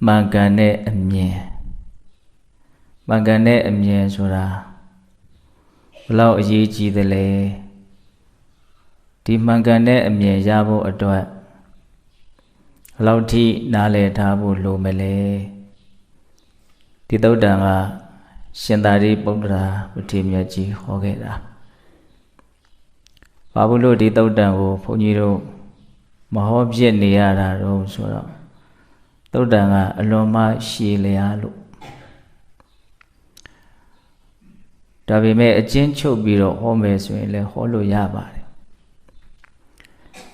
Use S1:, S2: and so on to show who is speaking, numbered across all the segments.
S1: မှန်ကန်တဲ့အမြင်မှန်ကန်တဲ့အမြင်ဆိုတာဘလောက်အရေးကြီးသလဲဒီမှန်ကန်တဲ့အမြင်ရဖို့အတွက်ဘလောက်ထိနားလည်ထားဖို့လိုမလဲဒီသုတ်တံကရှင်သာရိပုတ္တရာပတိမြတ်ကြီးဟောခဲ့တာဘာဘူးလို့ဒီသုတ်တံကိုဘုန်းကြီးတို့မဟောပြစ်နေရတာတော့ဆိုတော့သုတ်တံကအလွန်မှရှည်လျားလို့ဒါပေမဲ့အကျဉ်းချုပ်ပြီးတော့ဟောမယ်ဆိုရင်လည်းဟောလို့ရပါတယ်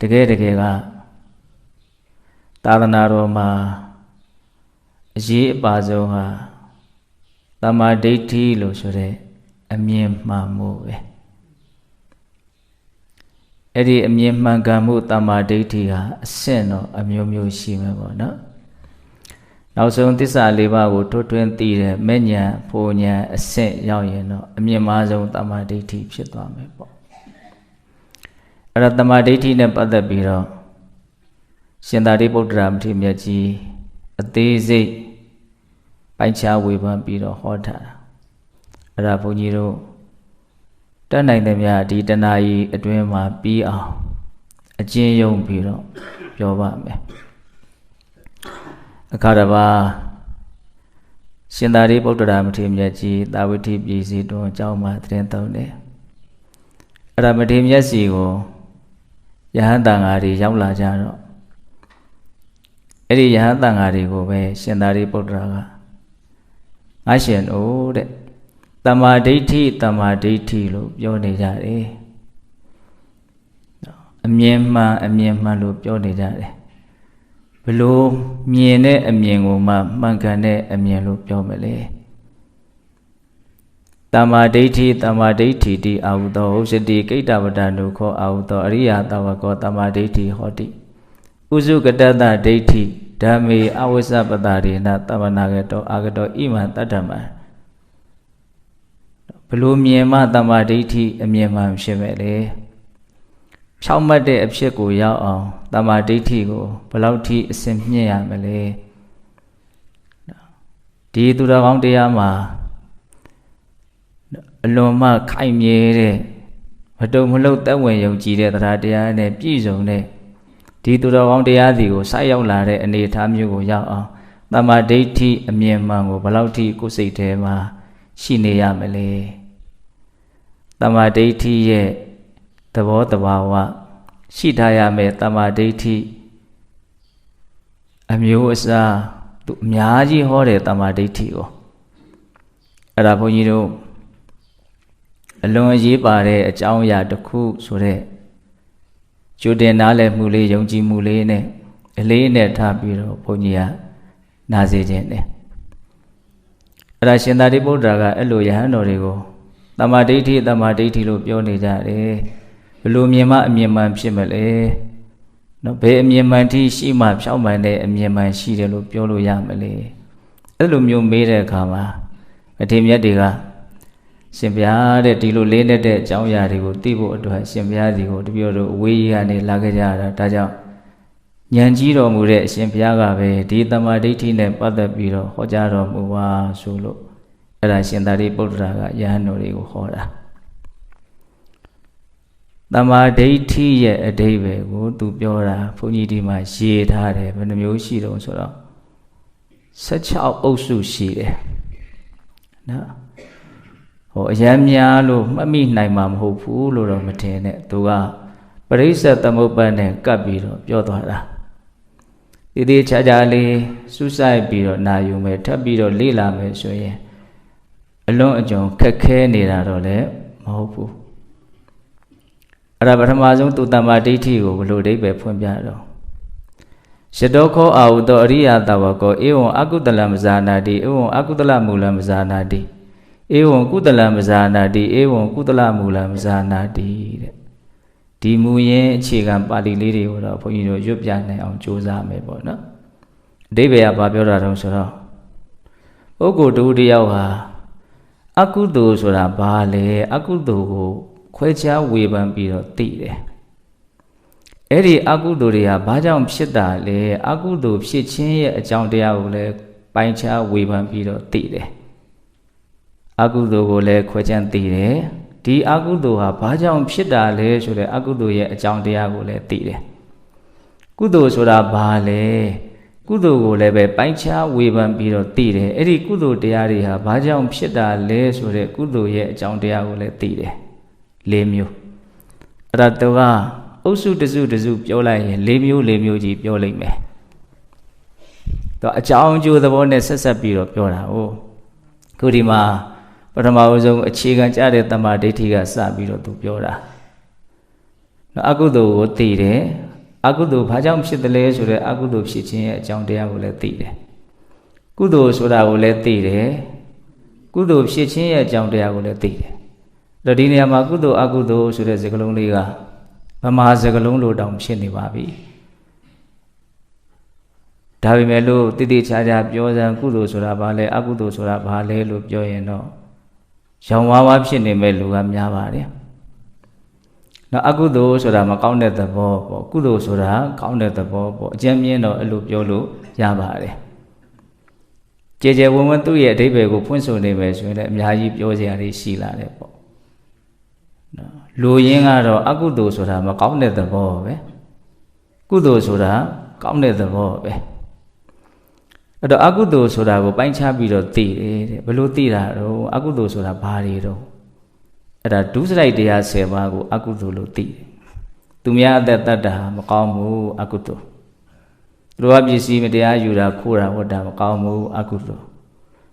S1: တကယ်ကသာသနာတော်မှာအရေးအပါဆုံးဟာတမ္မာဒိဋ္ဌိလို့ဆိုတဲ့အမြင်မှန်မှုပဲအဲ့ဒီအမြင်မှန်ကန်မှုတမ္မာဒိဋ္ဌိဟာအဆင့်တော့အမျိုးမျိုးရှိမှာပေါ့နော်နောက်ဆုံးသစ္စာလေးပါးကိုထွတ်ထွင်းသိတဲ့မဲ့ညာဖိုလ်ညာအဆင့်ရောက်ရင်တော့အမြင့်မားဆုံးတမ္မာဒိဋ္ဌိဖြစ်သွားမယ်ပေါ့အဲ့တော့တမ္မာဒိဋ္ဌိနဲ့ပတ်သက်ပြီးတော့ရှင်သာရိပုတ္တရာမထေရမြတ်ကြီးအသေးစိတ်ပိုင်းခြားဝေဖန်ပြီးတော့ဟောထားတာအဲ့ဒါဘုန်းကြီးတို့တတ်နိုင်သမျှဒီတဏှာကြီးအတွင်းမှာပြီးအောင်အကျဉ်းယုံပြီးတော့ပြောပါမယ်အခါတစ်ပါးရှင်သာရိပုတ္တရာမထေရမြတ်ကြီးသာဝတိပြည်စီတွင်အကြောင်းမှာသတင်းသုံးတယ်အဲ့ဒါမထေရမြတ်စီကိုယဟန်တန်ဃာတွေရောက်လာကြတော့အဲ့ဒီယဟန်တန်ဃာတွေကိုပဲရှင်သာရိပုတ္တရာကငါရှင်တို့တဲ့တမ္မာဒိဋ္ဌိတမ္မာဒိဋ္ဌိလို့ပြောနေကြတယ်အမြင်မှန်လို့ပြောနေကြတယ်ဘလို့မြင်တဲ့အမြင်ကိုမှမှန်ကန်တဲ့အမြင်လို့ပြောမလဲတမ္မာဒိဋ္ဌိတမ္မာဒိဋ္ဌိတိအာဟုသောဥစ္စတိကိတ္တဝတ္တနုခောအာဟုသောအရိယတဝကောတမ္မာဒိဋ္ဌိဟောတိဥစုကတ္တဒိဋ္ဌိဓမ္မေအဝိဇ္ဇပတ္တာရေနတမ္မနာကတောအာဂတောဣမံတတ္တမံဘလို့မြင်မှတမ္မာဒိဋ္ဌိအမြင်မှဖြစ်မဲ့လေဖြောင့်မတ်တဲ့အဖြစ်ကိုရောက်အောင်တမ္မာဒိဋ္ဌိကိုဘယ်လောက်ထိအစဉ်မြင့်ရမလဲဒီသူတော်ကောင်းတရားမှာအလွန်မှခိုင်မြဲတဲ့မတုံမလှုပ်သက်ဝင်ယုံကြည်တဲ့တရားတရားနဲ့ပြည့်စုံတဲ့ဒီသူတော်ကောင်းတရားစီကိုဆက်ရောက်လာတဲ့အနေအထားမျိုးကိုရောက်အောင်တမ္မာဒိဋ္ဌိအမြင်မှန်ကိုဘယ်လောက်ထိကိုယ်စိတ်ထဲမှာရှိနေရမလဲတမ္မာဒိဋ္ဌိရဲ့သဘောတဘာဝရှိထားရမယ်တမ္မာဒိဋ္ဌိအမျိုးအစားသူအများကြီးဟောတယ်တမ္မာဒိဋ္ဌိကိုအဲ့ဒါဘုန်းကြီးတို့အလွန်အရေးပါတဲ့အကြောင်းအရာတစ်ခုဆိုတဲ့ကြိုတင်နားလည်မှုလေးယုံကြည်မှုလေးနဲ့အလေးနဲ့ထားပြီးတော့ဘုန်းကြီးကနာစေခြင်းတယ်အဲ့ဒါရှင်သာရိပုတ္တရာကအဲ့လိုယဟန်တော်တွေကိုတမ္မာဒိဋ္ဌိလို့ပြောနေကြတယ်ဘလို့မြင်မှအမြင်မှန်ဖြစ်မလဲနော်ဘယ်အမြင်မှန်ထိရှိမှဖြောင့်မှန်တဲ့အမြင်မှန်ရှိတယ်လို့ပြောလို့ရမလဲအဲ့လိုမျိုးမေးတဲ့အခါမှာအထေမြတ်တွေကရှင်ဘုရားတဲ့ဒီလိုလေးနဲ့တဲ့အကြောင်းအရာတွေကိုသိဖို့အတွက်ရှင်ဘုရားစီကိုတပည့်တော်အဝေးကြီးကနေလာခဲ့ကြတာဒါကြောင့်ဉာဏ်ကြီးတော်မူတဲ့အရှင်ဘုရားကပဲဒီတမ္မာဒိဋ္ဌိနဲ့ပတ်သက်ပြီးတော့ဟောကြားတော်မူပါဆိုလို့အဲ့ဒါရှင်သာရိပုတ္တရာကယဟန်တော်တွေကိုဟောတာတမ္မာဒိဋ္ဌိရဲ့အဓိပ္ပာယ်ကိုသူပြောတာဘုန်းကြီးဒီမှာရေးထားတယ်ဘယ်နှမျိုးရှိတော့ဆိုတော့16အုပ်စုရှိတယ်နော်ဟိုအယံများလို့မှတ်မိနိုင်မှာမဟုတ်ဘူးလို့တော့မထင်နဲ့သူကပရိစ္ဆေသမုပ္ပါဒ်နဲ့ကပ်ပြီးတော့ပြောသွားတာတည်တည်ချာချာလေးစူးစိုက်ပြီးတော့နာယူမယ်ထပ်ပြီးတော့လေ့လာမယ်ဆိုရင်အလွန်အကျွံခက်ခဲနေတာတော့လည်းမဟုတ်ဘူးအဲ့ဒါပထမဆုံးသူတမ္မာဒိဋ္ဌိကိုဘယ်လိုအဓိပ္ပာယ်ဖွင့်ပြတော့ယတောခောအာဟုသောအရိယတဝကောဧဝံအကုတလမဇာနာတိဧဝံအကုတလမူလမဇာနာတိဧဝံကုတလမဇာနာတိဧဝံကုတလမူလမဇာနာတိတဲ့ဒီမူရင်းအခြေခံပါဠိလေးတွေကိုတော့ဘုန်းကြီးတို့ရွတ်ပြနိုင်အောင်ကြိုးစားမယ်ပေါ့နော်အဓိပ္ပာယ်ကဘာပြောတာတုံးဆိုတော့ပုဂ္ဂိုလ်တူတယောက်ဟာအကုသိုလ်ဆိုတာဘာလဲအကုသိုလ်ကိုခွဲခြားဝေဖန်ပြီးတော့သိတယ် အဲ့ဒီအကုသိုလ်တွေကဘာကြောင့်ဖြစ်တာလဲအကုသိုလ်ဖြစ်ခြင်းရဲ့အကြောင်းတရားကိုလည်းပိုင်းခြားဝေဖန်ပြီးတော့သိတယ်အကုသိုလ်ကိုလည်းခွဲခြမ်းသိတယ်ဒီအကုသိုလ်ဟာဘာကြောင့်ဖြစ်တာလဲဆိုတဲ့အကုသိုလ်ရဲ့အကြောင်းတရားကိုလည်းသိတယ်ကုသိုလ်ဆိုတာဘာလဲကုသိုလ်ကိုလည်းပဲပိုင်းခြားဝေဖန်ပြီးတော့သိတယ်အဲ့ဒီကုသိုလ်တရားတွေဟာဘာကြောင့်ဖြစ်တာလဲဆိုတဲ့ကုသိုလ်ရဲ့အကြောင်းတရားကိုလည်းသိတယ်၄မျိုးအဲ့ဒါတော့ကအုပ်စုတစုပြောလိုက်ရင်၄မျိုးကြီးပြောလိုက်မယ်တော့အကြောင်းအကျိုးသဘောနဲ့ဆက်ဆက်ပြီးတော့ပြောတာဟုတ်ခုဒီမှာပထမဆုံးအခြေခံကြတဲ့တမ္မာဒိဋ္ဌိကစပြီးတော့သူပြောတာနော်အကုသိုလ်ကိုသိတယ်အကုသိုလ်ဘာကြောင့်ဖြစ်တယ်လဲဆိုတော့အကုသိုလ်ဖြစ်ခြင်းရဲ့အကြောင်းတရားကိုလည်းသိတယ်ကုသိုလ်ဆိုတာကိုလည်းသိတယ်ကုသိုလ်ဖြစ်ခြင်းရဲ့အကြောင်းတရားကိုလည်းသိတယ်အဲ့ဒီနေရာမှာကုသိုလ်အကုသိုလ်ဆိုတဲ့စကားလုံးလေးကဗမာစကားလုံးလိုတောင်ဖြစ်နေပါပြီဒါပေမဲ့လို့တိတိကျကျပြောစမ်းကုသိုလ်ဆိုတာဘာလဲအကုသိုလ်ဆိုတာဘာလဲလို့ပြောရင်တော့ရောင်ဝါးဝါဖြစ်နေမဲ့လူကများပါတယ်နော်အကုသိုလ်ဆိုတာမကောင်းတဲ့သဘောပေါ့ကုသိုလ်ဆိုတာကောင်းတဲ့သဘောပေါ့အကျဉ်းမြင့်တော့အဲ့လိုပြောလို့ရပါတယ်ကြည်ကြဲဝဝသူ့ရဲ့အဓိပ္ပာယ်ကိုဖွင့်ဆိုနေမယ်ဆိုရင်လည်းအများကြီးပြောစရာတွေရှိလာတယ်ပေါ့နော်လူရင်းကတော့အကုသိုလ်ဆိုတာမကောင်းတဲ့သဘောပဲကုသိုလ်ဆိုတာကောင်းတဲ့သဘောပဲအဲ့တော့အကုသိုလ်ဆိုတာကိုပိုင်းခြားပြီးတော့သိတယ်တဲ့ဘယ်လိုသိတာတော့အကုသိုလ်ဆိုတာဘာတွေတော့အဲ့ဒါဒုစရိုက်တရား10ပါးကိုအကုသိုလ်လို့သိတယ်သူများအသက်တတ်တာမကောင်းဘူးအကုသိုလ်သူတို့ကပစ္စည်းမတရားယူတာခိုးတာဝတ်တာမကောင်းဘူးအကုသိုလ်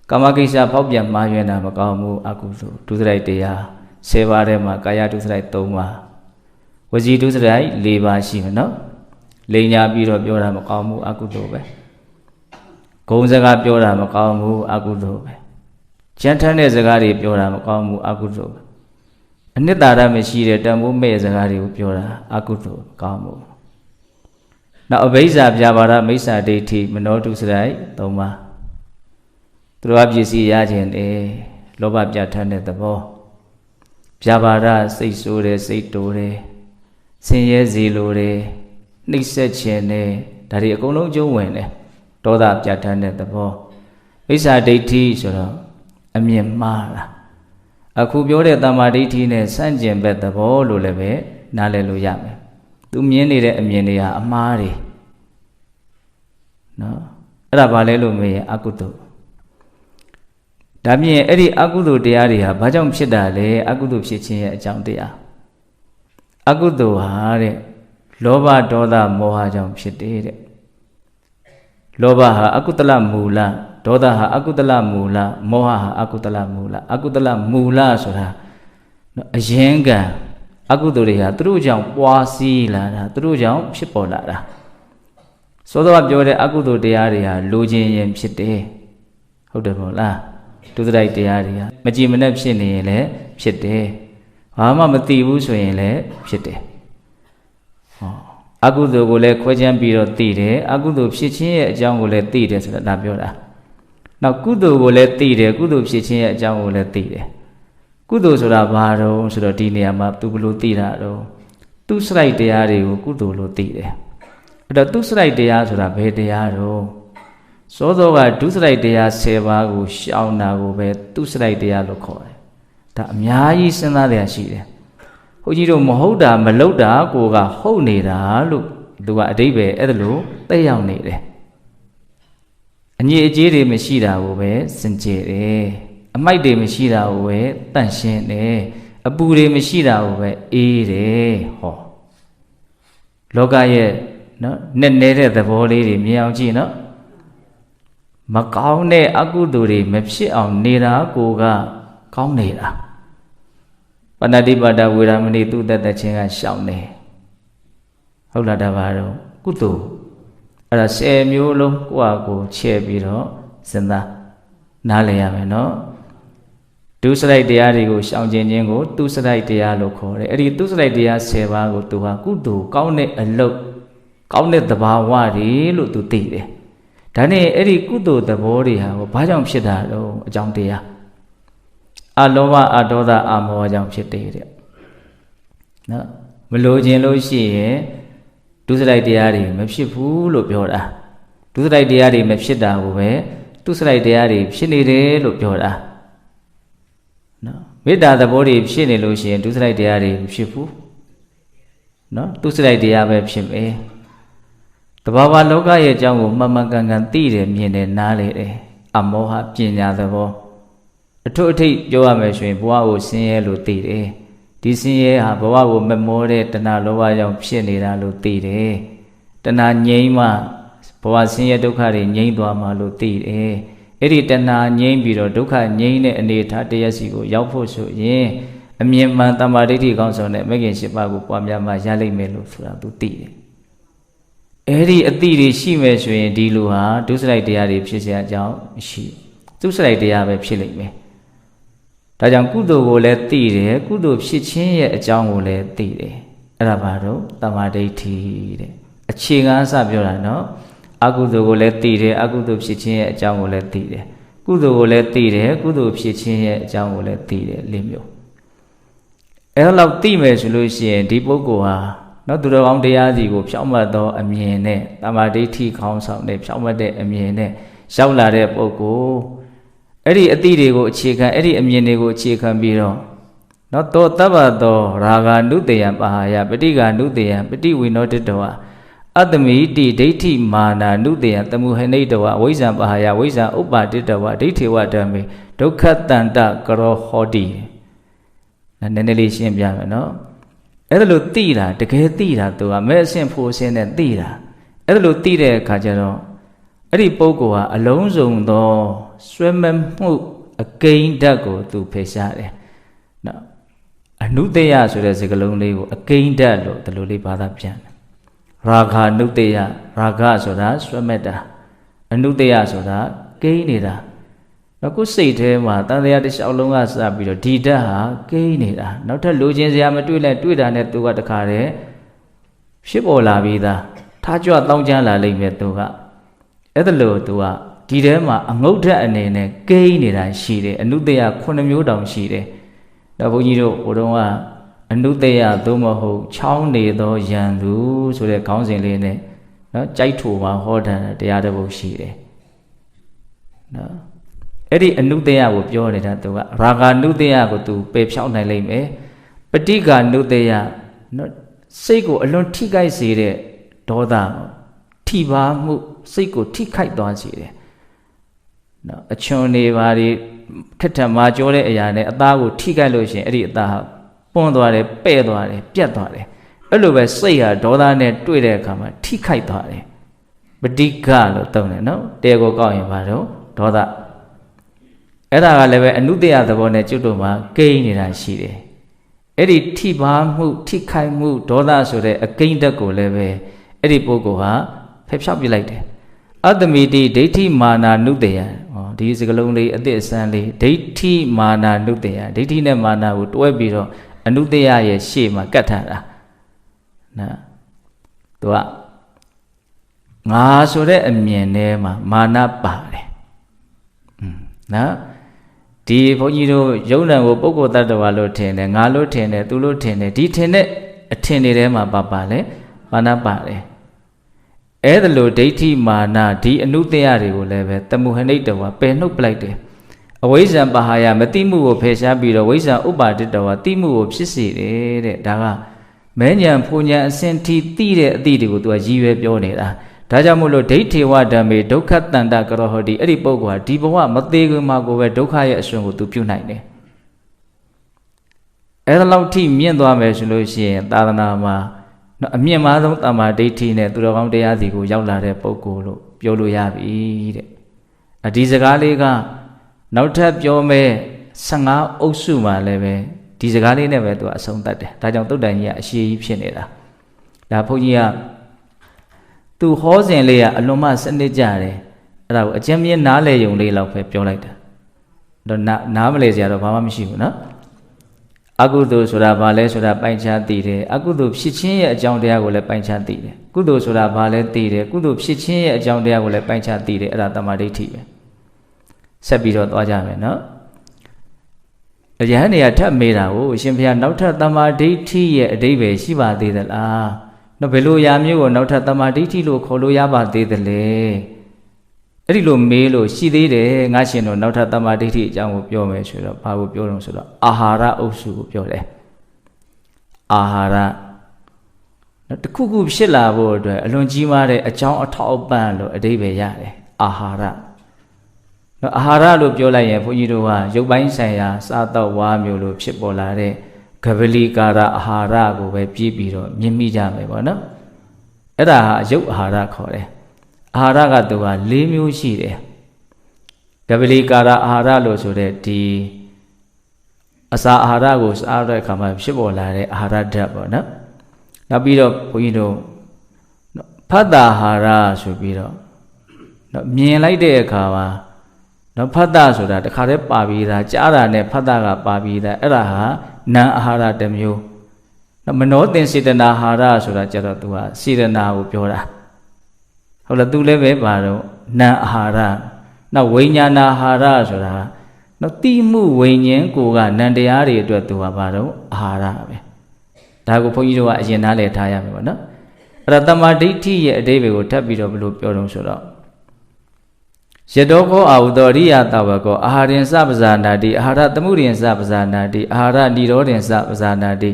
S1: ကာမကိစ္စဖောက်ပြန်မှားယွင်းတာမကောင်းဘူးအကုသိုလ်ဒုစရိုက်တရား10ပါးထဲမှာကာယဒုစရိုက်3ပါးဝစီဒုစရိုက်4ပါးရှိမယ်နော်လိန်ညာပြီးတော့ပြောတာမကောင်းဘူးအကုသိုလ်ပဲဂုံစကားပြောတာမကောင်းဘူးအကုသိုလ်ပဲကြမ်းထမ်းတဲ့စကားတွေပြောတာမကောင်းဘူးအကုသိုလ်ပဲအနှစ်သာရမရှိတဲ့တန်ဖိုးမဲ့စကားတွေကိုပြောတာအကုသိုလ်ကောင်းမှုနောက်အဘိဇ္ဇာပြာပါဒမိစ္ဆာဒိဋ္ဌိမနောတုစရိုက်3ပါးသူတို့အပစ္စည်းရခြင်းတယ်လောဘပြဋ္ဌာန်းတဲ့သဘောပြာပါဒစိတ်ဆိုးတယ်စိတ်တိုးတယ်ဆင်းရဲစီလိုတယ်နှိပ်စက်ခြင်းတယ်ဒါတွေအကုန်လုံးကျုံးဝင်တယ်ဒေါသပြဋ္ဌာန်းတဲ့သဘောမိစ္ဆာဒိဋ္ဌိဆိုတော့အမြင်မှားတာအခုပြောတဲ့တမ္မာဒိဋ္ဌိနဲ့ဆန့်ကျင်ဘက်သဘောလို့လည်းပဲနားလည်လို့ရမယ်သူမြင်နေတဲ့အမြင်တွေဟာအမှားတွေနော်အဲ့ဒါဘာလဲလို့မေးရင်အကုသိုလ်ဒါမြင်အဲ့ဒီအကုသိုလ်တရားတွေဟာဘာကြောင့်ဖြစ်တာလဲအကုသိုလ်ဖြစ်ခြင်းရဲ့အကြောင်းတရားအကုသိုလ်ဟာတဲ့လောဘဒေါသမောဟကြောင့်ဖြစ်တယ်တဲ့လောဘဟာအကုသလမူလဒေါသဟာအကုသလမူလမောဟဟာအကုသလမူလအကုသလမူလဆိုတာအရင်ကအကုသိုလ်တွေဟာသူတို့ကြောင့်ပွားစီးလာတာသူတို့ကြောင့်ဖြစ်ပေါ်လာတာစောစောကပြောတဲ့အကုသိုလ်တရားတွေဟာလိုချင်ရင်ဖြစ်တယ်ဟုတ်တယ်မို့လားဒုစရိုက်တရားတွေကမကြည်မနှက်ဖြစ်နေရင်လည်းဖြစ်တယ်ဘာမှမသိဘူးဆိုရင်လည်းဖြစ်တယ်ဟောအကုသိုလ်ကိုလည်းခွဲခြမ်းပြီးတော့သိတယ်အကုသိုလ်ဖြစ်ခြင်းရဲ့အကြောင်းကိုလည်းသိတယ်ဆိုတာဒါပြောတာနောက်ကုသိုလ်ကိုလည်းသိတယ်ကုသိုလ်ဖြစ်ခြင်းရဲ့အကြောင်းကိုလည်းသိတယ်ကုသိုလ်ဆိုတာဘာတော့ဆိုတော့ဒီနေရာမှာသူဘယ်လိုသိတာတော့သူစရိုက်တရားတွေကိုကုသိုလ်လို့သိတယ်အဲ့တော့သူစရိုက်တရားဆိုတာဘယ်တရားတော့စောစောကဒုစရိုက်တရား10ပါးကိုရှောင်တာကိုပဲသူစရိုက်တရားလို့ခေါ်တယ်ဒါအများကြီးစဉ်းစားရရှိတယ်ဘုန်းကြီးတို့မဟုတ်တာမလုပ်တာကိုကဟုတ်နေတာလို့သူကအဓိပ္ပာယ်အဲ့ဒါလို့သိရောက်နေတယ်အငြိအကျေးတွေမရှိတာကိုပဲစင်ကြယ်တယ်အမိုက်တွေမရှိတာကိုပဲတန့်ရှင်းတယ်အပူတွေမရှိတာကိုပဲအေးတယ်ဟောလောကရဲ့နော်နဲ့နေတဲ့သဘောလေးတွေမြင်အောင်ကြည့်နော်မကောင်းတဲ့အကုသိုလ်တွေမဖြစ်အောင်နေတာကိုကကောင်းနေတာပဏ္ဏတိပါဒဝေရမဏိသူတတ်တဲ့ချင်းကရှောင်နေဟုတ်လားဒါပါတော့ကုသိုလ်အဲ့ဒါ10မျိုးလုံးကိုယ့်ဟာကိုချဲ့ပြီးတော့စဉ်းစားနားလည်ရမယ်နော်ဒုစရိုက်တရားတွေကိုရှောင်ကျင်ခြင်းကိုသူစရိုက်တရားလို့ခေါ်တယ်အဲ့ဒီသူစရိုက်တရား10ပါးကိုသူဟာကုသိုလ်ကောင်းတဲ့အလုပ်ကောင်းတဲ့သဘာဝတွေလို့သူသိတယ်ဒါနဲ့အဲ့ဒီကုသိုလ်သဘောတွေဟာဘာကြောင့်ဖြစ်တာတော့အကြောင်းတရားအလောဘအဒေါသအမောဟကြောင့်ဖြစ်တယ်တဲ့နော်မလိုချင်လို့ရှိရင် ဒုစရိုက်တရားတွေမဖြစ်ဘူးလို့ပြောတာဒုစရိုက်တရားတွေမဖြစ်တာကိုပဲဒုစရိုက်တရားတွေဖြစ်နေတယ်လို့ပြောတာနော်မေတ္တာသဘောတွေဖြစ်နေလို့ရှိရင်ဒုစရိုက်တရားတွေမဖြစ်ဘူးနော်ဒုစရိုက်တရားပဲဖြစ်မယ်တဘာဝလောကရဲ့အကြောင်းကိုမှန်မှန်ကန်ကန်သိတယ်မြင်တယ်နားလေတယ်အမောဟပညာသဘောအထွတ်အထိပ်ပြောရမယ်ဆိုရင်ဘဝကိုဆင်းရဲလို့သိတယ်ဒီဆင်းရဲဟာဘဝကိုမမောတဲ့တဏှာလောဘကြောင့်ဖြစ်နေတာလို့သိတယ်တဏှာငြိမ်းမှဘဝဆင်းရဲဒုက္ခတွေငြိမ်းသွားမှလို့သိတယ်အဲ့ဒီတဏှာငြိမ်းပြီးတော့ဒုက္ခငြိမ်းတဲ့အနေထားတရားစီကိုရောက်ဖို့ဆိုရင်အမြင်မှန်တမ္မာဒိဋ္ဌိကောင်းဆောင်တဲ့မဂ္ဂင်၈ပါးကိုပွားများမှရလိမ့်မယ်လို့ဆိုတာသူသိတယ်အဲ့ဒီအတိတွေရှိမယ်ဆိုရင်ဒီလူဟာဒုစရိုက်တရားတွေဖြစ်เสียအကြောင်းမရှိဒုစရိုက်တရားပဲဖြစ်လိမ့်မယ်ဒါကြောင့်ကုသိုလ်ကိုလည်းသိတယ်ကုသိုလ်ဖြစ်ခြင်းရဲ့အကြောင်းကိုလည်းသိတယ်အဲ့ဒါဘာလို့တမ္မာဒိဋ္ဌိတဲ့အခြေခံအစပြောတာနော်အကုသိုလ်ကိုလည်းသိတယ်အကုသိုလ်ဖြစ်ခြင်းရဲ့အကြောင်းကိုလည်းသိတယ်ကုသိုလ်ကိုလည်းသိတယ်ကုသိုလ်ဖြစ်ခြင်းရဲ့အကြောင်းကိုလည်းသိတယ်လေးမျိုးအဲ့လောက်သိမယ်ဆိုလို့ရှိရင်ဒီပုဂ္ဂိုလ်ဟာနော်သူတော်ကောင်းတရားစီကိုဖြောင့်မတ်သောအမြင်နဲ့တမ္မာဒိဋ္ဌိခေါင်းဆောင်တဲ့ဖြောင့်မတ်တဲ့အမြင်နဲ့ရောက်လာတဲ့ပုဂ္ဂိုလ်အဲ့ဒီအတိတွေကိုအခြေခံအဲ့ဒီအမြင်တွေကိုအခြေခံပြီးတော့နော်သောတပ္ပသောရာဂ ानु တယံပါဟာယပဋိက္ခ ानु တယံပฏิဝိနောတတောအတ္တမိတိဒိဋ္ဌိမာနာနုတယံတမုဟနိတဝဝိဇ္ဇံပါဟာယဝိဇ္ဇံဥပ္ပါတိတဝဒိဋ္ဌိဝဓမ္မေဒုက္ခတန္တကရောဟောတိနည်းနည်းလေးရှင်းပြမယ်နော်အဲ့ဒါလို့သိတာတကယ်သိတာသူကမဲ့အဆင့်ဖို့အဆင့်နဲ့သိတာအဲ့ဒါလို့သိတဲ့အခါကျတော့အဲ့ဒီပုဂ္ဂိုလ်ဟာအလုံးစုံသောဆွဲမဲ့မှုအကိန်းဓာတ်ကိုသူဖယ်ရှားတယ်နော်အနုတယဆိုတဲ့စကားလုံးလေးကိုအကိန်းဓာတ်လို့ဒီလိုလေးဘာသာပြန်တယ်ရာဂ ानु တယရာဂဆိုတာဆွဲမဲ့တာအနုတယဆိုတာကိန်းနေတာနောက်ကိုစိတ်ထဲမှာတန်တရားတစ်လျှောက်လုံးကစပြီးတော့ဒီဓာတ်ဟာကိန်းနေတာနောက်ထပ်လိုချင်စရာမတွေ့လဲတွေ့တာနဲ့သူကတခါတည်းဖြစ်ပေါ်လာပြီးသားထားကြွတောင်းကျမ်းလာလိမ့်မယ်သူကအဲ့ဒါလို့သူကဒီထဲမှာအငုတ်ဓာတ်အနေနဲ့ကိန်းနေတာရှိတယ်အနုတယ9မျိုးတောင်ရှိတယ်တော့ဘုန်းကြီးတို့ဟိုတုန်းကအနုတယသို့မဟုတ်ချောင်းနေသောယံသူဆိုတဲ့ခေါင်းစဉ်လေးနဲ့နော်ကြိုက်ထိုမှာဟောတာတရားတစ်ပုဒ်ရှိတယ်နော်အဲ့ဒီအနုတယကိုပြောနေတာသူကရာဂ ानु တယကိုသူပယ်ဖြောင်းနိုင်လိမ့်မယ်ပဋိက္ခ ानु တယနော်စိတ်ကိုအလွန်ထိခိုက်စေတဲ့ဒေါသထိပါမှုစိတ်ကိုထိခိုက်သွားစေတယ်နော်အချွန်နေပါလေထက်ထက်မှာကြောတဲ့အရာနဲ့အသားကိုထိခိုက်လို့ရှိရင်အဲ့ဒီအသားဟာပွန်းသွားတယ်ပဲ့သွားတယ်ပြတ်သွားတယ်အဲ့လိုပဲစိတ်ဟာဒေါသနဲ့တွေ့တဲ့အခါမှာထိခိုက်သွားတယ်ပဋိက္ခလို့သုံးတယ်နော်တဲကိုကောက်ရင်ဘာတော့ဒေါသအဲ့ဒါကလည်းပဲအနုတယသဘောနဲ့ကျွတ်တို့မှာကိန်းနေတာရှိတယ်အဲ့ဒီထိပါမှုထိခိုက်မှုဒေါသဆိုတဲ့အကိန်းတက်ကိုလည်းပဲအဲ့ဒီပုဂ္ဂိုလ်ဟာဖယ်ဖြောက်ပြလိုက်တယ်အတ္တမိတိဒိဋ္ဌိမာနာနုတယဒီစကလုံးလေးအသစ်အစမ်းလေးဒိဋ္ဌိမာနာနုတယဒိဋ္ဌိနဲ့မာနာကိုတွဲပြီးတော့အနုတယရဲ့ရှေ့မှာကတ်ထားတာနော်သူကငါဆိုတဲ့အမြင်ထဲမှာမာနပါတယ်နော်ဒီဘုန်းကြီးတို့ယုံ nant ကိုပုဂ္ဂိုလ်တ attva လို့ထင်တယ်ငါလို့ထင်တယ်သူလို့ထင်တယ်ဒီထင်တဲ့အထင်တွေထဲမှာပါလဲမာနပါတယ်အဲ့ဒါလို့ဒိဋ္ဌိမာနဒီအနုတယတွေကိုလည်းပဲတမုဟနိတဝပယ်နှုတ်ပလိုက်တယ်အဝိဇ္ဇံပါဟာယမတိမှုကိုဖယ်ရှားပြီးတော့ဝိဇ္ဇံဥပ္ပါတိတဝတိမှုကိုဖြစ်စေတယ်တဲ့ဒါကမဲဉဏ်ဖူဉဏ်အစဉ်ထိသိတဲ့အသည့်တွေကိုသူကရည်ရွယ်ပြောနေတာဒါကြောင့်မို့လို့ဒိဋ္ဌိဝဓမ္မေဒုက္ခတန္တကရောဟောတိအဲ့ဒီပုဂ္ဂိုလ်ဟာဒီဘဝမသေးခင်မှာကိုပဲဒုက္ခရဲ့အစွန်းကိုသူပြုနိုင်တယ်အဲ့ဒါလောက်ထိမြင့်သွားမယ်ဆိုလို့ရှိရင်သာသနာမှာနော်အမြင့်မားဆုံးတမ္မာဒိဋ္ဌိနဲ့သူတော်ကောင်းတရားစီကိုရောက်လာတဲ့ပုဂ္ဂိုလ်လို့ပြောလို့ရပြီတဲ့ဒီစကားလေးကနောက်ထပ်ပြောမဲ့15အုပ်စုမှာလည်းပဲဒီစကားလေးနဲ့ပဲသူကအဆုံးသတ်တယ်ဒါကြောင့်သုတ်တန်ကြီးကအရှိကြီးဖြစ်နေတာဒါဘုန်းကြီးကသူဟောစဉ်လေးကအလွန်မှစနစ်ကြတယ်အဲ့ဒါကိုအကျဉ်းမြင့်နားလေယုံလေးလောက်ပဲပြောလိုက်တာတော့နားမလဲစရာတော့ဘာမှမရှိဘူးနော်အကုသိုလ်ဆိုတာဘာလဲဆိုတာပိုင်ခြားသိတယ်အကုသိုလ်ဖြစ်ခြင်းရဲ့အကြောင်းတရားကိုလည်းပိုင်ခြားသိတယ်ကုသိုလ်ဆိုတာဘာလဲသိတယ်ကုသိုလ်ဖြစ်ခြင်းရဲ့အကြောင်းတရားကိုလည်းပိုင်ခြားသိတယ်အဲ့ဒါတမ္မာဒိဋ္ဌိပဲဆက်ပြီးတော့သွားကြမယ်နော်အရဟန်းနေရာထပ်မေးတာကိုအရှင်ဘုရားနောက်ထပ်တမ္မာဒိဋ္ဌိရဲ့အဓိပ္ပာယ်ရှိပါသေးသလား နော်ဘယ်လိုအရာမျိုးကိုနောက်ထပ်တမာဒိဋ္ဌိလို့ခေါ်လို့ရပါသေးတယ်လေအဲ့ဒီလိုမေးလို့ရှိသေးတယ်ငါရှင်တို့နောက်ထပ်တမာဒိဋ္ဌိအကြောင်းကိုပြောမယ်ဆိုတော့ဘာကိုပြောတော့ဆိုတော့အာဟာရအုပ်စုကိုပြောတယ်အာဟာရတခုခုဖြစ်လာဖို့အတွက်အလွန်ကြီးမားတဲ့အကြောင်းအထောက်အပံ့လို့အဓိပ္ပာယ်ရတယ်အာဟာရနော်အာဟာရလို့ပြောလိုက်ရင်ဘုန်းကြီးတို့ကရုပ်ပိုင်းဆိုင်ရာစားတော့ဝါမျိုးလို့ဖြစ်ပေါ်လာတဲ့ကပလီကာရအာဟာရကိုပဲပြီးပြီးတော့မြင်မိကြမယ်ပေါ့နော်အဲ့ဒါဟာရုပ်အာဟာရခေါ်တယ်အာဟာရကသူက၄မျိုးရှိတယ်ကပလီကာရအာဟာရလို့ဆိုတဲ့ဒီအစာအာဟာရကိုစားတဲ့အခါမှာဖြစ်ပေါ်လာတဲ့အာဟာရဓာတ်ပေါ့နော်နောက်ပြီးတော့ဘုန်းကြီးတို့ဖတ်တာအာဟာရဆိုပြီးတော့မြင်လိုက်တဲ့အခါမှာဖတ်တာဆိုတာတခါတည်းပါပြီးသားကြားတာနဲ့ဖတ်တာကပါပြီးသားအဲ့ဒါဟာနာအာဟာရတစ်မျိုးမနောသင်စေတနာအာဟာရဆိုတာကျတော့သူကစေတနာကိုပြောတာဟုတ်လားသူလည်းပဲပါတော့နာအာဟာရနောက်ဝိညာဏအာဟာရဆိုတာနောက်တိမှုဝိညာဉ်ကိုကနံတရားတွေအတွက်သူကပါတော့အာဟာရပဲဒါကိုဘုန်းကြီးတို့ကအရင်နားလည်ထားရမယ်ပေါ့နော်အဲ့ဒါတမာဒိဋ္ဌိရဲ့အဓိပ္ပာယ်ကိုထပ်ပြီးတော့ဘယ်လိုပြောတော့ဆိုတော့ယတောခောအာဟုသောအရိယတဝကောအာဟာရင်စပဇာနာတိအာဟာရသမှုရင်စပဇာနာတိအာဟာရនិရောဓင်စပဇာနာတိ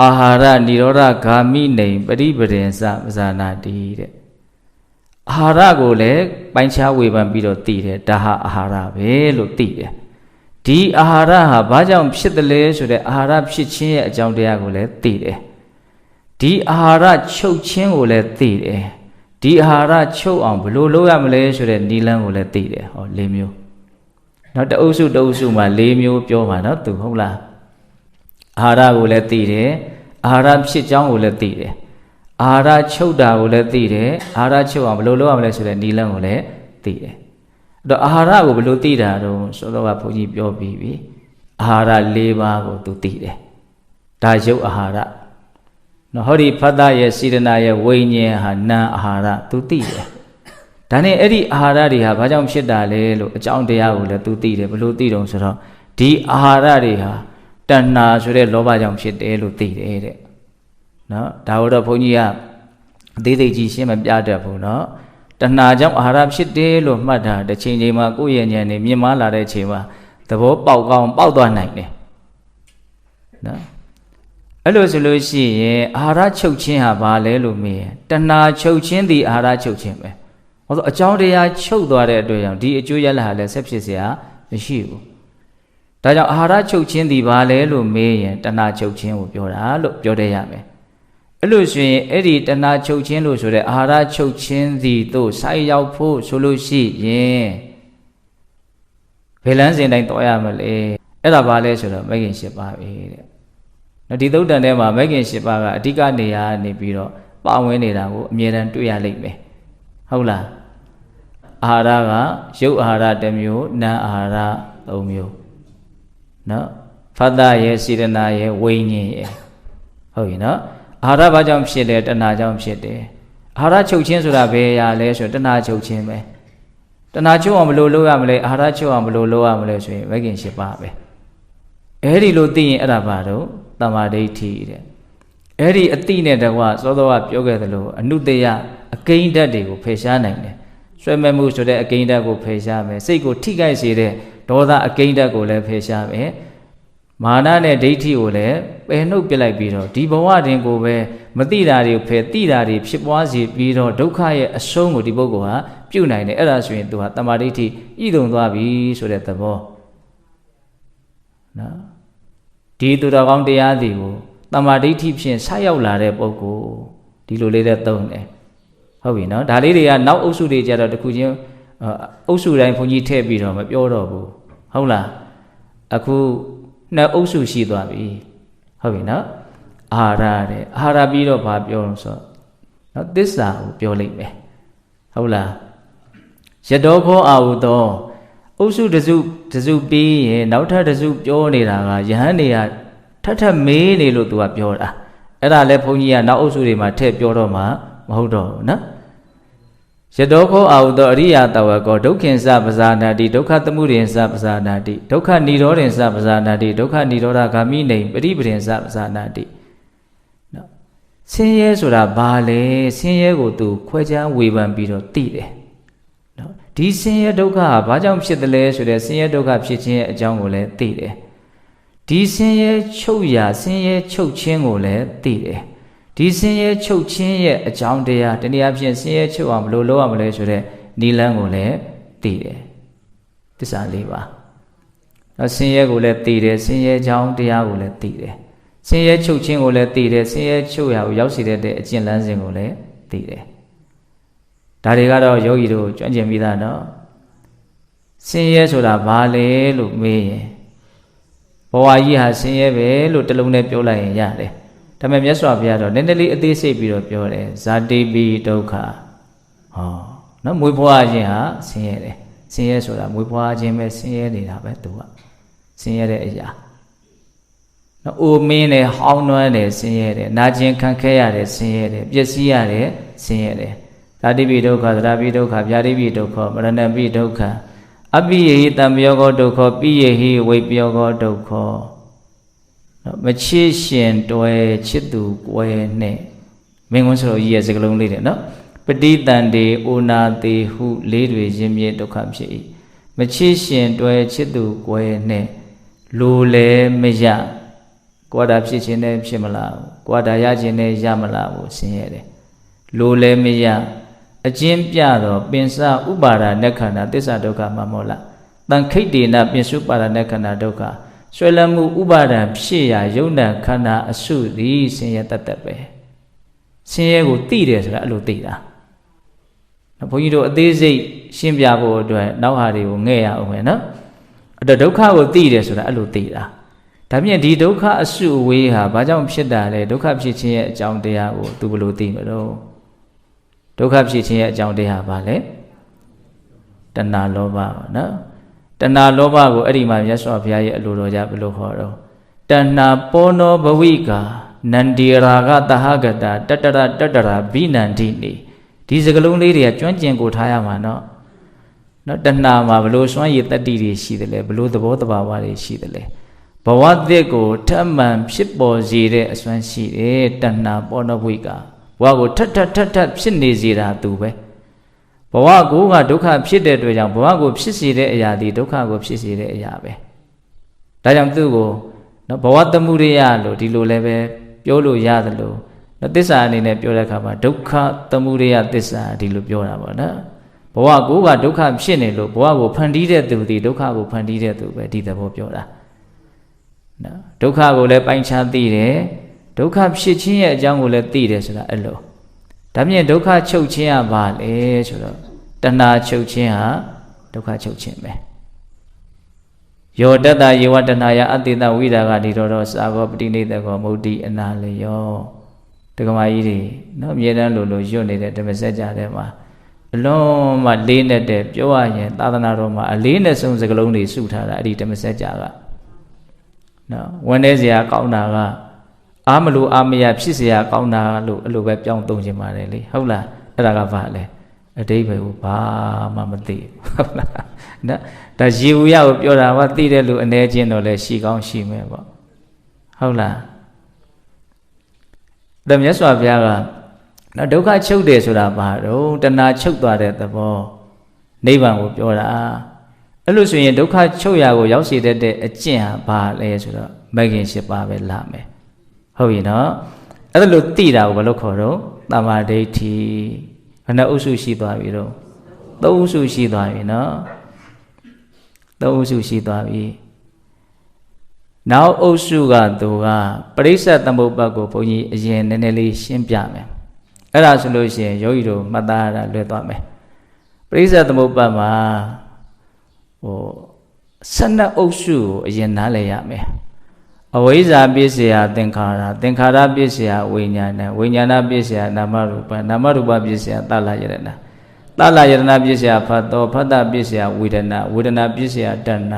S1: အာဟာရនិရောဓဂာမိနေပရိပရင်စပဇာနာတိတဲ့အာဟာရကိုလည်းပိုင်းခြားဝေဖန်ပြီးတော့သိတယ်ဒါဟာအာဟာရပဲလို့သိတယ်ဒီအာဟာရဟာဘာကြောင့်ဖြစ်တယ်လဲဆိုတဲ့အာဟာရဖြစ်ခြင်းရဲ့အကြောင်းတရားကိုလည်းသိတယ်ဒီအာဟာရချုပ်ခြင်းကိုလည်းသိတယ်ဒီအာဟာရချုပ်အောင်ဘယ်လိုလုပ်ရမလဲဆိုတဲ့နိလန်းကိုလည်းသိတယ်ဟော၄မျိုးနောက်တအုပ်စုမှာ၄မျိုးပြောပါနော်သူဟုတ်လားအာဟာရကိုလည်းသိတယ်အာဟာရဖြစ်ကြောင်းကိုလည်းသိတယ်အာဟာရချုပ်တာကိုလည်းသိတယ်အာဟာရချုပ်အောင်ဘယ်လိုလုပ်ရမလဲဆိုတဲ့နိလန်းကိုလည်းသိတယ်အဲ့တော့အာဟာရကိုဘယ်လိုသိတာတော့ဆိုတော့ဘုန်းကြီးပြောပြီးပြီအာဟာရ၄ပါးကိုသူသိတယ်ဒါရုပ်အာဟာရနော်ဟောဒီဖတ်တာရဲ့စေတနာရဲ့ဝိညာဉ်ဟာနာအာဟာရသူသိတယ်ဒါနဲ့အဲ့ဒီအာဟာရတွေဟာဘာကြောင့်ဖြစ်တာလဲလို့အကြောင်းတရားကိုလည်းသူသိတယ်ဘယ်လိုသိတုံးဆိုတော့ဒီအာဟာရတွေဟာတဏှာဆိုတဲ့လောဘကြောင့်ဖြစ်တယ်လို့သိတယ်တဲ့နော်ဒါတော့ဘုန်းကြီးကအသေးသေးကြီးရှင်းမပြတတ်ဘူးနော်တဏှာကြောင့်အာဟာရဖြစ်တယ်လို့မှတ်တာတစ်ချိန်ချိန်မှာကိုယ့်ရဲ့ဉာဏ်နဲ့မြင်မာလာတဲ့အချိန်မှာသဘောပေါက်ကောင်းပေါက်သွားနိုင်တယ်နော်အဲ့လိုဆိုလို့ရှိရင်အာဟာရချုပ်ခြင်းဟာဘာလဲလို့မေးရင်တဏှာချုပ်ခြင်းသည်အာဟာရချုပ်ခြင်းပဲဟောဆိုအကြောင်းတရားချုပ်သွားတဲ့အတွက်ကြောင့်ဒီအကျိုးရလဒ်ဟာလည်းဆက်ဖြစ်เสียမရှိဘူးဒါကြောင့်အာဟာရချုပ်ခြင်းသည်ဘာလဲလို့မေးရင်တဏှာချုပ်ခြင်းကိုပြောတာလို့ပြောတတ်ရမယ်အဲ့လိုဆိုရင်အဲ့ဒီတဏှာချုပ်ခြင်းလို့ဆိုတဲ့အာဟာရချုပ်ခြင်းသည်တို့ဆိုင်ရောက်ဖို့ဆိုလို့ရှိရင်ဘယ်လန်းစဉ်တိုင်းတော်ရမလဲအဲ့ဒါဘာလဲဆိုတော့မဂ္ဂင်၈ပါးပဲတဲ့နော်ဒီသုတ်တန်ထဲမှာမဂ္ဂင်၈ပါးကအဓိကနေရာနေပြီးတော့ပါဝင်နေတာကိုအမြဲတမ်းတွေ့ရလိမ့်မယ်ဟုတ်လားအာဟာရကရုပ်အာဟာရတစ်မျိုးနာမ်အာဟာရ၃မျိုးနော်ဖတ်တာရဲ့စေတနာရဲ့ဝိညာဉ်ရဲ့ဟုတ်ပြီနော်အာဟာရဘာကြောင့်ဖြစ်လဲတဏှာကြောင့်ဖြစ်တယ်အာဟာရချုပ်ခြင်းဆိုတာဘယ်အရာလဲဆိုတဏှာချုပ်ခြင်းပဲတဏှာချုပ်အောင်ဘယ်လိုလုပ်ရမလဲအာဟာရချုပ်အောင်ဘယ်လိုလုပ်ရမလဲဆိုရင်မဂ္ဂင်၈ပါးပဲအဲ့ဒီလိုသိရင်အဲ့ဒါဘာတော့တမာဒိဋ္ဌိတဲ့အဲ့ဒီအတိနဲ့တကွစောစောကပြောခဲ့သလိုအနုတ္တယအကိန်းဓာတ်တွေကိုဖယ်ရှားနိုင်တယ်ဆွဲမဲ့မှုဆိုတဲ့အကိန်းဓာတ်ကိုဖယ်ရှားမယ်စိတ်ကိုထိခိုက်စေတဲ့ဒေါသအကိန်းဓာတ်ကိုလည်းဖယ်ရှားမယ်မာနနဲ့ဒိဋ္ဌိကိုလည်းပယ်နှုတ်ပြလိုက်ပြီးတော့ဒီဘဝတွင်ကိုပဲမသိတာတွေဖယ်သိတာတွေဖြစ်ပွားစေပြီးတော့ဒုက္ခရဲ့အဆုံးကိုဒီပုဂ္ဂိုလ်ဟာပြုတ်နိုင်တယ်အဲ့ဒါဆိုရင်သူဟာတမာဒိဋ္ဌိဤတုံသွားပြီဆိုတဲ့သဘောနော်ဒီသူတော်ကောင်းတရားစီကိုတမာဒိဋ္ဌိဖြင့်ဆက်ရောက်လာတဲ့ပုဂ္ဂိုလ်ဒီလိုလေးနဲ့သုံးတယ်ဟုတ်ပြီနော်ဒါလေးတွေကနောက်အုပ်စုတွေကြတော့တခုချင်းအုပ်စုတိုင်းဘုန်းကြီးထည့်ပြီးတော့မပြောတော့ဘူးဟုတ်လားအခုနှစ်အုပ်စုရှိသွားပြီဟုတ်ပြီနော်အာဟာရတဲ့အာဟာရပြီးတော့ဘာပြောလို့ဆိုနော်သစ္စာကိုပြောလိုက်မယ်ဟုတ်လားယတောခောအာဟုသောအုပ်စုတစုပြီးရင်နောက်ထပ်တစုပြောနေတာကယဟန်တွေကထပ်မေးနေလို့သူကပြောတာအဲ့ဒါလည်းဘုန်းကြီးကနောက်အုပ်စုတွေမှာထည့်ပြောတော့မှမဟုတ်တော့ဘူးနော်ယတောခောအာဟုသောအရိယတဝကောဒုက္ခင်စပဇာနာတိဒုက္ခသမှုရင်စပဇာနာတိဒုက္ခនិရောဓင်စပဇာနာတိဒုက္ခនិရောဓဂာမိနေပရိပရင်စပဇာနာတိနော် ဆင်းရဲဆိုတာဘာလဲဆင်းရဲကိုသူခွဲခြားဝေဖန်ပြီးတော့သိတယ်နော်ဒီဆင်းရဲဒုက္ခကဘာကြောင့်ဖြစ်တယ်လဲဆိုတဲ့ဆင်းရဲဒုက္ခဖြစ်ခြင်းရဲ့အကြောင်းကိုလည်းသိတယ်ဒီဆင်းရဲချုပ်ရာဆင်းရဲချုပ်ခြင်းကိုလည်းသိတယ်ဒီဆင်းရဲချုပ်ခြင်းရဲ့အကြောင်းတရားတနည်းအားဖြင့်ဆင်းရဲချုပ်အောင်ဘယ်လိုလုပ်ရမလဲဆိုတဲ့နိလန်းကိုလည်းသိတယ်သစ္စာလေးပါနော်ဆင်းရဲကိုလည်းသိတယ်ဆင်းရဲကြောင်းတရားကိုလည်းသိတယ်ဆင်းရဲချုပ်ခြင်းကိုလည်းသိတယ်ဆင်းရဲချုပ်ရာကိုရောက်စေတဲ့အကျင့်လမ်းစဉ်ကိုလည်းသိတယ်ဒါတွေကတော့ယောဂီတို့ကျွမ်းကျင်ပြီးသားနော်ဆင်းရဲဆိုတာဘာလဲလို့မေးရင်ဘဝကြီးဟာဆင်းရဲပဲလို့တလုံးနဲ့ပြောလိုက်ရင်ရတယ်ဒါပေမဲ့မြတ်စွာဘုရားတော့နည်းနည်းလေးအသေးစိတ်ပြီးတော့ပြောတယ်ဇာတိပိဒုက္ခဟောနော်မွေးဖွားခြင်းဟာဆင်းရဲတယ်ဆင်းရဲဆိုတာမွေးဖွားခြင်းပဲဆင်းရဲနေတာပဲသူကဆင်းရဲတဲ့အရာနော်အိုမင်းနဲ့ဟောင်းနွမ်းတယ်ဆင်းရဲတယ်နာကျင်ခံခဲရတယ်ဆင်းရဲတယ်ပျက်စီးရတယ်ဆင်းရဲတယ်ဇာတိပိဒုက္ခသရပိဒုက္ခဗျာတိပိဒုက္ခမရဏပိဒုက္ခအပိယဟိတံပယောဂောဒုက္ခပိယဟိဝိပယောဂောဒုက္ခမချစ်ရှင်တွဲချစ်သူကွဲနဲ့မင်းကွန်းဆိုတော့ကြီးရဲ့စကလုံးလေးတယ်နော်ပဋိသန္ဓေဩနာတိဟုလေးတွေရင်းမြစ်ဒုက္ခဖြစ်၏မချစ်ရှင်တွဲချစ်သူကွဲနဲ့လိုလဲမရကွာတာဖြစ်ခြင်းနဲ့ဖြစ်မလားကွာတာရခြင်းနဲ့ရမလားကိုဆင်းရဲတယ်လိုလဲမရအကျဉ်းပြတော့ပင်စဥပါဒနခန္ဓာသစ္စာဒုက္ခမမောလားတန်ခိတ်တေနပင်စုပါဒနခန္ဓာဒုက္ခဆွဲလမ်းမှုဥပါဒံဖြစ်ရာယုံနာခန္ဓာအစုသည်ဆင်းရဲတတ်တတ်ပဲဆင်းရဲကိုသိတယ်ဆိုတာအဲ့လိုသိတာဘုန်းကြီးတို့အသေးစိတ်ရှင်းပြဖို့အတွက်နောက်ဟာတွေကိုငဲ့ရအောင်မယ်နော်အဲ့တော့ဒုက္ခကိုသိတယ်ဆိုတာအဲ့လိုသိတာဒါဖြင့်ဒီဒုက္ခအစုအဝေးဟာဘာကြောင့်ဖြစ်တာလဲဒုက္ခဖြစ်ခြင်းရဲ့အကြောင်းတရားကိုသူဘယ်လိုသိမလို့ဒုက္ခဖြစ်ခြင်းရဲ့အကြောင်းတရားဘာလဲတဏှာလောဘပါနော်တဏှာလောဘကိုအဲ့ဒီမှာမြတ်စွာဘုရားရဲ့အလိုတော်ကြဘယ်လိုဟောတော့တဏှာပောနောဘဝိကာနန္ဒီရာဂတဟဂတာတတရတတရာဘိနန္တိနေဒီစကလုံးလေးတွေကကျွမ်းကျင်ကိုထားရမှာနော်တဏှာမှာဘလို့စွမ်းရည်တတ္တိတွေရှိတယ်လဲဘလို့သဘောတဘာဝတွေရှိတယ်လဲဘဝသစ်ကိုထပ်မံဖြစ်ပေါ်စေတဲ့အစွမ်းရှိတယ်တဏှာပောနောဘဝိကာဘဝကိုထပ်ဖြစ်နေစေတာသူပဲဘဝကိုကဒုက္ခဖြစ်တဲ့အတွက်ကြောင့်ဘဝကိုဖြစ်စေတဲ့အရာဒီဒုက္ခကိုဖြစ်စေတဲ့အရာပဲဒါကြောင့်သူ့ကိုနော်ဘဝတမှုရိယလို့ဒီလိုလည်းပဲပြောလို့ရတယ်လို့နော်သစ္စာအနေနဲ့ပြောတဲ့အခါမှာဒုက္ခတမှုရိယသစ္စာဒီလိုပြောတာပေါ့နော်ဘဝကိုကဒုက္ခဖြစ်နေလို့ဘဝကိုဖန်တီးတဲ့သူဒီဒုက္ခကိုဖန်တီးတဲ့သူပဲဒီသဘောပြောတာနော်ဒုက္ခကိုလည်းပိုင်းခြားသိတယ်ဒုက္ခဖြစ်ခြင်းရဲ့အကြောင်းကိုလည်းသိတယ်ဆိုတာအဲ့လိုဒါဖြင့်ဒုက္ခချုပ်ခြင်းကဘာလဲဆိုတော့တဏှာချုပ်ခြင်းဟာဒုက္ခချုပ်ခြင်းပဲယောတတ္တယေဝတဏှာယအတ္တိတဝိရာဂတိတော်သောစာဂောပတိနိတကောမုဒ္တိအနာလယောဒကမာကြီးတွေနော်အမြဲတမ်းလိုရွတ်နေတဲ့ဓမ္မစကြာထဲမှာအလုံးမလေးနဲ့တဲ့ပြောရရင်သာသနာတော်မှာအလေးနဲ့ဆုံးစကလုံးတွေစုထားတာအဲ့ဒီဓမ္မစကြာကနော်ဝန်ထဲစရာကောင်းတာကအာမလို့အာမရဖြစ်เสียကောင်းတာလို့အဲ့လိုပဲပြောင်းသုံးခြင်းပါတယ်လေဟုတ်လားအဲ့ဒါကဘာလဲအတိပ္ပယ်ကိုဘာမှမသိဟုတ်လားနော်ဒါရေဝရကိုပြောတာကသိတဲ့လူအနေချင်းတော့လဲရှိကောင်းရှိမယ်ပေါ့ဟုတ်လားဒါမြတ်စွာဘုရားကနော်ဒုက္ခချုပ်တယ်ဆိုတာဘာတော့တဏှာချုပ်သွားတဲ့သဘောနိဗ္ဗာန်ကိုပြောတာအဲ့လို့ဆိုရင်ဒုက္ခချုပ်ရာကိုရောက်စေတဲ့အကျင့်ဟာဘာလဲဆိုတော့မဂ္ဂင်၈ပါးပဲလာမယ်ဟုတ်ပြီနော်အဲ့ဒါလို့သိတာကိုဘယ်လိုခေါ်တော့တမ္မာဒိဋ္ဌိဘယ်နှအုပ်စုရှိသွားပြီတော့၃အုပ်စုရှိသွားပြီနော်၃အုပ်စုရှိသွားပြီနောက်အုပ်စုကသူကပရိစ္ဆေသမုပ္ပါကိုဘုန်းကြီးအရင်နည်းနည်းလေးရှင်းပြမယ်အဲ့ဒါဆိုလို့ရှိရင်ယောဂီတို့မှတ်သားရတာလွယ်သွားမယ်ပရိစ္ဆေသမုပ္ပါမှာ12အုပ်စုကိုအရင်နားလည်ရမယ်အဝိဇ္ဇာပစ္စယသင်္ခါရသင်္ခါရပစ္စယဝိညာဏဝိညာဏပစ္စယနာမရူပနာမရူပပစ္စယသလယရဏသလယရဏပစ္စယဖတ်တော်ဖတ်တပစ္စယဝေဒနာဝေဒနာပစ္စယတဏ္ဏ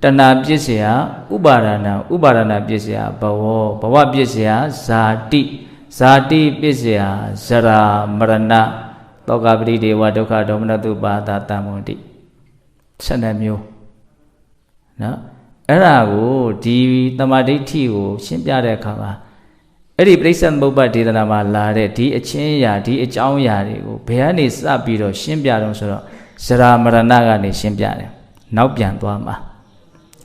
S1: တဏ္ဏပစ္စယဥပါဒနာဥပါဒနာပစ္စယဘဝဘဝပစ္စယဇာတိဇာတိပစ္စယဇရာမရဏတောကပတိဒေဝဒုက္ခဒေါမနတုပါဒတမ္မတိ12မျိုးနော်အဲ့ဒါကိုဒီတမ္မာဒိဋ္ဌိကိုရှင်းပြတဲ့အခါမှာ အဲ့ဒီပရိစ္ဆေသမုပ္ပါဒေသနာမှာလာတဲ့ဒီအချင်းအရာဒီအကြောင်းအရာတွေကိုဘယ်ကနေစပြီးတော့ရှင်းပြတော့ဆိုတော့ဇရာမရဏကနေရှင်းပြတယ်နောက်ပြန်သွားမှာ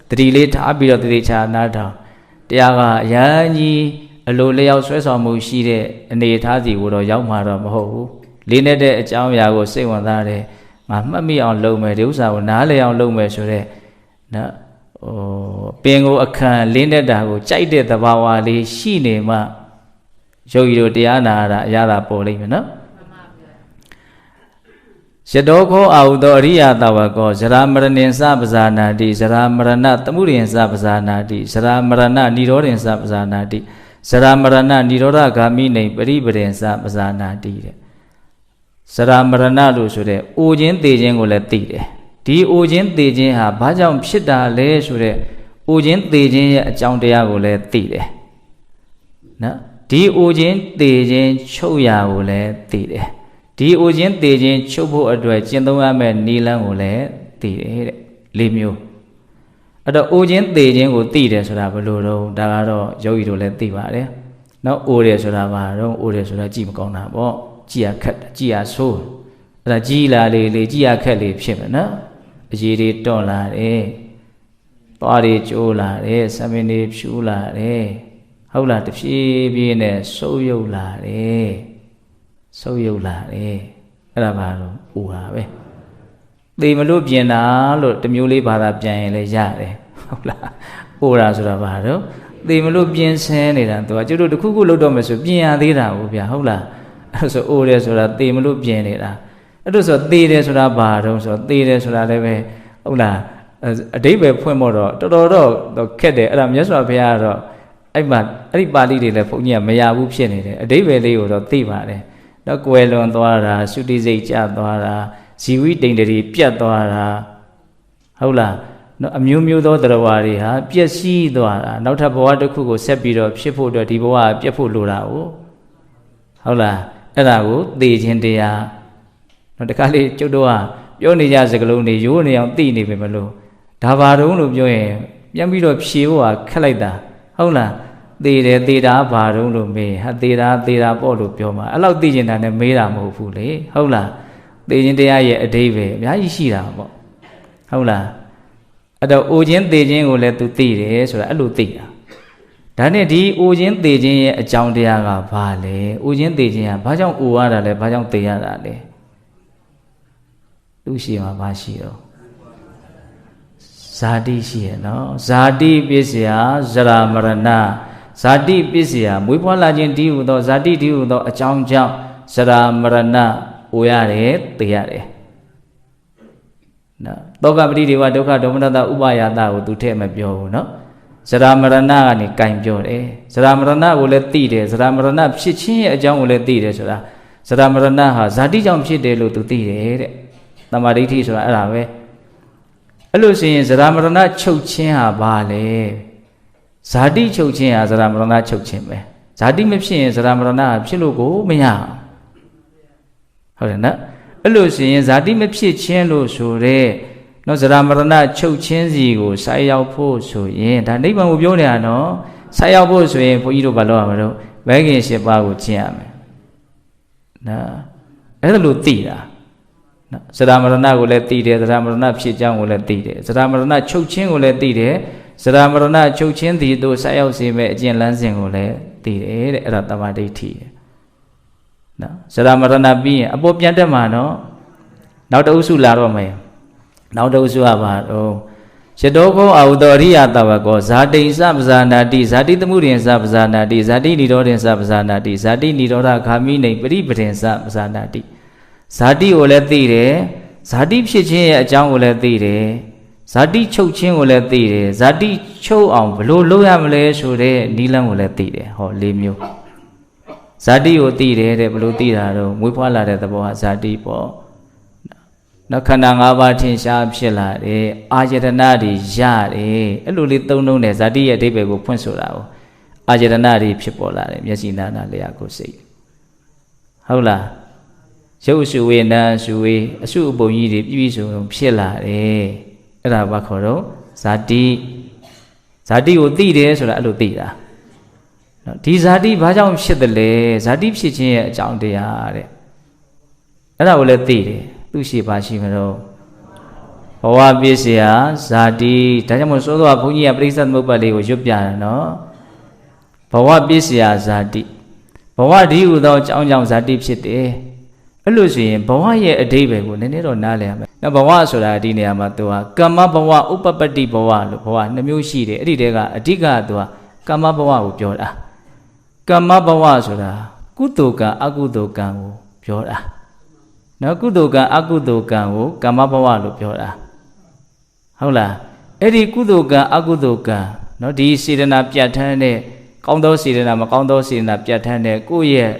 S1: တတိလေးထားပြီးတော့တတိချာနားထောင်တရားကအရန်ကြီးအလိုလျောက်ဆွဲဆောင်မှုရှိတဲ့အနေအထားစီကိုတော့ရောက်မှာတော့မဟုတ်ဘူးလေးနဲ့တဲ့အကြောင်းအရာကိုစိတ်ဝင်စားတယ်ငါမှတ်မိအောင်လုပ်မယ်ဒီဥစ္စာကိုနားလည်အောင်လုပ်မယ်ဆိုတော့နော်ပင်ကိုအခန့်လင်းတဲ့တာကိုကြိုက်တဲ့သဘာဝလေးရှိနေမှယောဂီတို့တရားနာတာအရသာပေါ်လိမ့်မယ်နော်ယတောခောအာဟုသောအရိယတဝကောဇရာမရဏင်္စပဇာနာတိဇရာမရဏသမှုရိင်္စပဇာနာတိဇရာမရဏនិရောဓင်္စပဇာနာတိဇရာမရဏនិရောဓဂာမိနေပရိပရိင်္စပဇာနာတိတဲ့ဇရာမရဏလို့ဆိုတဲ့အိုခြင်းသေခြင်းကိုလည်းသိတယ်ဒီအိုခြင်းသေခြင်းဟာဘာကြောင့်ဖြစ်တာလဲဆိုတဲ့အိုခြင်းသေခြင်းရဲ့အကြောင်းတရားကိုလည်းသိတယ်နော်ဒီအိုခြင်းသေခြင်းချုပ်ရာကိုလည်းသိတယ်ဒီအိုခြင်းသေခြင်းချုပ်ဖို့အတွက်ကျင့်သုံးရမယ့်နည်းလမ်းကိုလည်းသိတယ်တဲ့၄မျိုးအဲ့တော့အိုခြင်းသေခြင်းကိုသိတယ်ဆိုတာဘယ်လိုတော့ဒါကတော့ယောဂီတို့လည်းသိပါတယ်နော်အိုတယ်ဆိုတာဘာတော့အိုတယ်ဆိုတာကြည့်မကောင်းတာပေါ့ကြည့်ရခက်ကြည့်ရဆိုးအဲ့ဒါကြည်လာလေကြည့်ရခက်လေဖြစ်မယ်နော်အရေးတွေတွန့်လာတယ်သွားတွေကျိုးလာတယ်ဆံမင်းတွေဖြူလာတယ်ဟုတ်လားတဖြည်းဖြည်းနဲ့ဆုပ်ယုပ်လာတယ်ဆုပ်ယုပ်လာတယ်အဲ့ဒါဘာလို့အိုတာပဲသေမလို့ပြင်တာလို့တမျိုးလေးဘာသာပြန်ရင်လည်းရတယ်ဟုတ်လားအိုတာဆိုတာဘာလို့သေမလို့ပြင်ဆင်းနေတာသူကကျတို့တခုခုလုပ်တော့မယ်ဆိုပြင်ရသေးတာဟုတ်ဗျာဟုတ်လားအဲ့ဆိုအိုတယ်ဆိုတာသေမလို့ပြင်နေတာအဲ့ဒါဆိုသေတယ်ဆိုတာဘာတော့ဆိုသေတယ်ဆိုတာလည်းပဲဟုတ်လားအတိပ္ပယ်ဖွင့်ဖို့တော့တော်တော့ခက်တယ်အဲ့ဒါမြတ်စွာဘုရားကတော့အဲ့မှာအဲ့ဒီပါဠိတွေလည်းဘုန်းကြီးကမရဘူးဖြစ်နေတယ်အတိပ္ပယ်လေးကိုတော့သိပါတယ်တော့ကွယ်လွန်သွားတာသုတိစိတ်ကျသွားတာဇီဝိတ္တိန်တွေပြတ်သွားတာဟုတ်လားနော်အမျိုးမျိုးသောတရားဝါတွေဟာပျက်စီးသွားတာနောက်ထပ်ဘဝတစ်ခုကိုဆက်ပြီးတော့ဖြစ်ဖို့အတွက်ဒီဘဝကပြတ်ဖို့လိုတာဟုတ်လားအဲ့ဒါကိုသိခြင်းတရားနော်တခါလေကျုပ်တို့ကပြောနေကြစကားလုံးတွေရိုးနေအောင်သိနေပြီမလို့ဒါဘာတုံးလို့ပြောရင်ပြန်ပြီးတော့ဖြေဖို့ကခက်လိုက်တာဟုတ်လားသေတယ်သေတာဘာတုံးလို့မေးဟာသေတာပေါ့လို့ပြောမှာအဲ့လောက်သိကျင်တာနဲ့မေးတာမဟုတ်ဘူးလေဟုတ်လားသေခြင်းတရားရဲ့အဓိပ္ပာယ်အများကြီးရှိတာပေါ့ဟုတ်လားအဲ့တော့အိုခြင်းသေခြင်းကိုလည်း तू သိတယ်ဆိုတာအဲ့လိုသိတာဒါနဲ့ဒီအိုခြင်းသေခြင်းရဲ့အကြောင်းတရားကဘာလဲအိုခြင်းသေခြင်းကဘာကြောင့်အိုရတာလဲဘာကြောင့်သေရတာလဲသူရှိမှာဘာရှိတော့ဇာတိရှိရနော်ဇာတိပစ္စယဇရာမရဏဇာတိပစ္စယမွေးဖွားလာခြင်းဒီဟုသောဇာတိဒီဟုသောအကြောင်းကြောင့်ဇရာမရဏအိုရတယ်သေရတယ်နော်သောကပတိဒေဝဒုက္ခဒေါမနတဥပယတကိုသူထည့်မပြောဘူးနော်ဇရာမရဏကနေကင်ပြောတယ်ဇရာမရဏကိုလည်းသိတယ်ဇရာမရဏဖြစ်ခြင်းရဲ့အကြောင်းကိုလည်းသိတယ်ဆိုတာဇရာမရဏဟာဇာတိကြောင့်ဖြစ်တယ်လို့သူသိတယ်တဲ့သမာဓိဋ္ဌိဆိုတာအဲ့ဒါပဲအဲ့လိုဆိုရင်ဇရာမရဏချုပ်ခြင်းဟာဘာလဲဇာတိချုပ်ခြင်းဟာဇရာမရဏချုပ်ခြင်းပဲဇာတိမဖြစ်ရင်ဇရာမရဏဖြစ်လို့ကိုမရဟုတ်တယ်နော်အဲ့လိုဆိုရင်ဇာတိမဖြစ်ခြင်းလို့ဆိုတဲ့နော်ဇရာမရဏချုပ်ခြင်းစီကိုဆိုက်ရောက်ဖို့ဆိုရင်ဒါနိဗ္ဗာန်ကိုပြောနေတာနော်ဆိုက်ရောက်ဖို့ဆိုရင်ဘုန်းကြီးတို့ဘာလုပ်ရမလို့ဘဲခင်၈ပါးကိုကျင့်ရမယ်နော်အဲ့ဒါလို့သိတာနော်ဇရာမရဏကိုလည်းသိတယ်ဇရာမရဏဖြစ်ကြောင်းကိုလည်းသိတယ်ဇရာမရဏချုပ်ခြင်းကိုလည်းသိတယ်ဇရာမရဏချုပ်ခြင်းဒီတို့ဆိုက်ရောက်စေမဲ့အကျင့်လမ်းစဉ်ကိုလည်းသိတယ်တဲ့အဲ့ဒါတမ္မာဒိဋ္ဌိနော်ဇရာမရဏပြီးရင်အပေါ်ပြန်တက်မှာနော်နောက်တအုပ်စုလာတော့မယ်နောက်တအုပ်စုကပါတော့ယတောခောအာဟုသောအရိယတဝကောဇာတိစပဇာနာတိဇာတိသမှုရိင်္စပဇာနာတိဇာတိនិရောဓင်္စပဇာနာတိဇာတိនិရောဓဂာမိနေပရိပဒင်္စပဇာနာတိဇာတိကိုလည်းသိတယ်ဇာတိဖြစ်ခြင်းရဲ့အကြောင်းကိုလည်းသိတယ်ဇာတိချုပ်ခြင်းကိုလည်းသိတယ်ဇာတိချုပ်အောင်ဘယ်လိုလုပ်ရမလဲဆိုတဲ့နိလန်းကိုလည်းသိတယ်ဟော၄မျိုးဇာတိကိုသိတယ်တဲ့ဘယ်လိုသိတာတော့မွေးဖွားလာတဲ့သဘောဟာဇာတိပေါ့နော်ခန္ဓာ၅ပါးထင်ရှားဖြစ်လာတယ်အာယတနာတွေရတယ်အဲ့လိုလေးသုံးလုံးနဲ့ဇာတိရဲ့အဓိပ္ပာယ်ကိုဖွင့်ဆိုတာကိုအာယတနာတွေဖြစ်ပေါ်လာတယ်မျက်စိနာနာလျှာကိုယ်စိတ်ဟုတ်လားရုပ်စုဝေနာစုဝေအစုအပုံကြီးတွေပြည့်စုံဖြစ်လာတယ်အဲ့ဒါဘာခေါ်တော့ဇာတိကိုသိတယ်ဆိုတာအဲ့လိုသိတာ ဒီဇာတိဘာကြောင့်ဖြစ်တယ်လဲဇာတိဖြစ်ခြင်းရဲ့အကြောင်းတရားတဲ့အဲ့ဒါကိုလည်းသိတယ်သူရှိပါရှိမလို့ဘဝပစ္စယဇာတိဒါကြောင့်မို့ဆိုတော့ဘုန်းကြီးကပရိစ္ဆေသမုပ္ပါဒ်လေးကိုရွတ်ပြတယ်နော်ဘဝပစ္စယဇာတိဘဝဒီဟူသောအကြောင်းကြောင့်ဇာတိဖြစ်တယ်အဲ့လိုဆိုရင်ဘဝရဲ့အဓိပ္ပာယ်ကိုနည်းနည်းတော့နားလည်ရမယ်။နောက်ဘဝဆိုတာဒီနေရာမှာသူကကမ္မဘဝဥပပတ္တိဘဝလို့ဘဝနှမျိုးရှိတယ်။အဲ့ဒီတည်းကအဓိကသူကကမ္မဘဝကိုပြောတာ။ကမ္မဘဝဆိုတာကုသိုလ်ကံအကုသိုလ်ကံကိုပြောတာ။နော်ကုသိုလ်ကံအကုသိုလ်ကံကိုကမ္မဘဝလို့ပြောတာ။ဟုတ်လား။အဲ့ဒီကုသိုလ်ကံအကုသိုလ်ကံနော်ဒီစေတနာပြတ်ထန်းတဲ့ကောင်းသောစေတနာမကောင်းသောစေတနာပြတ်ထန်းတဲ့ကိုယ့်ရဲ့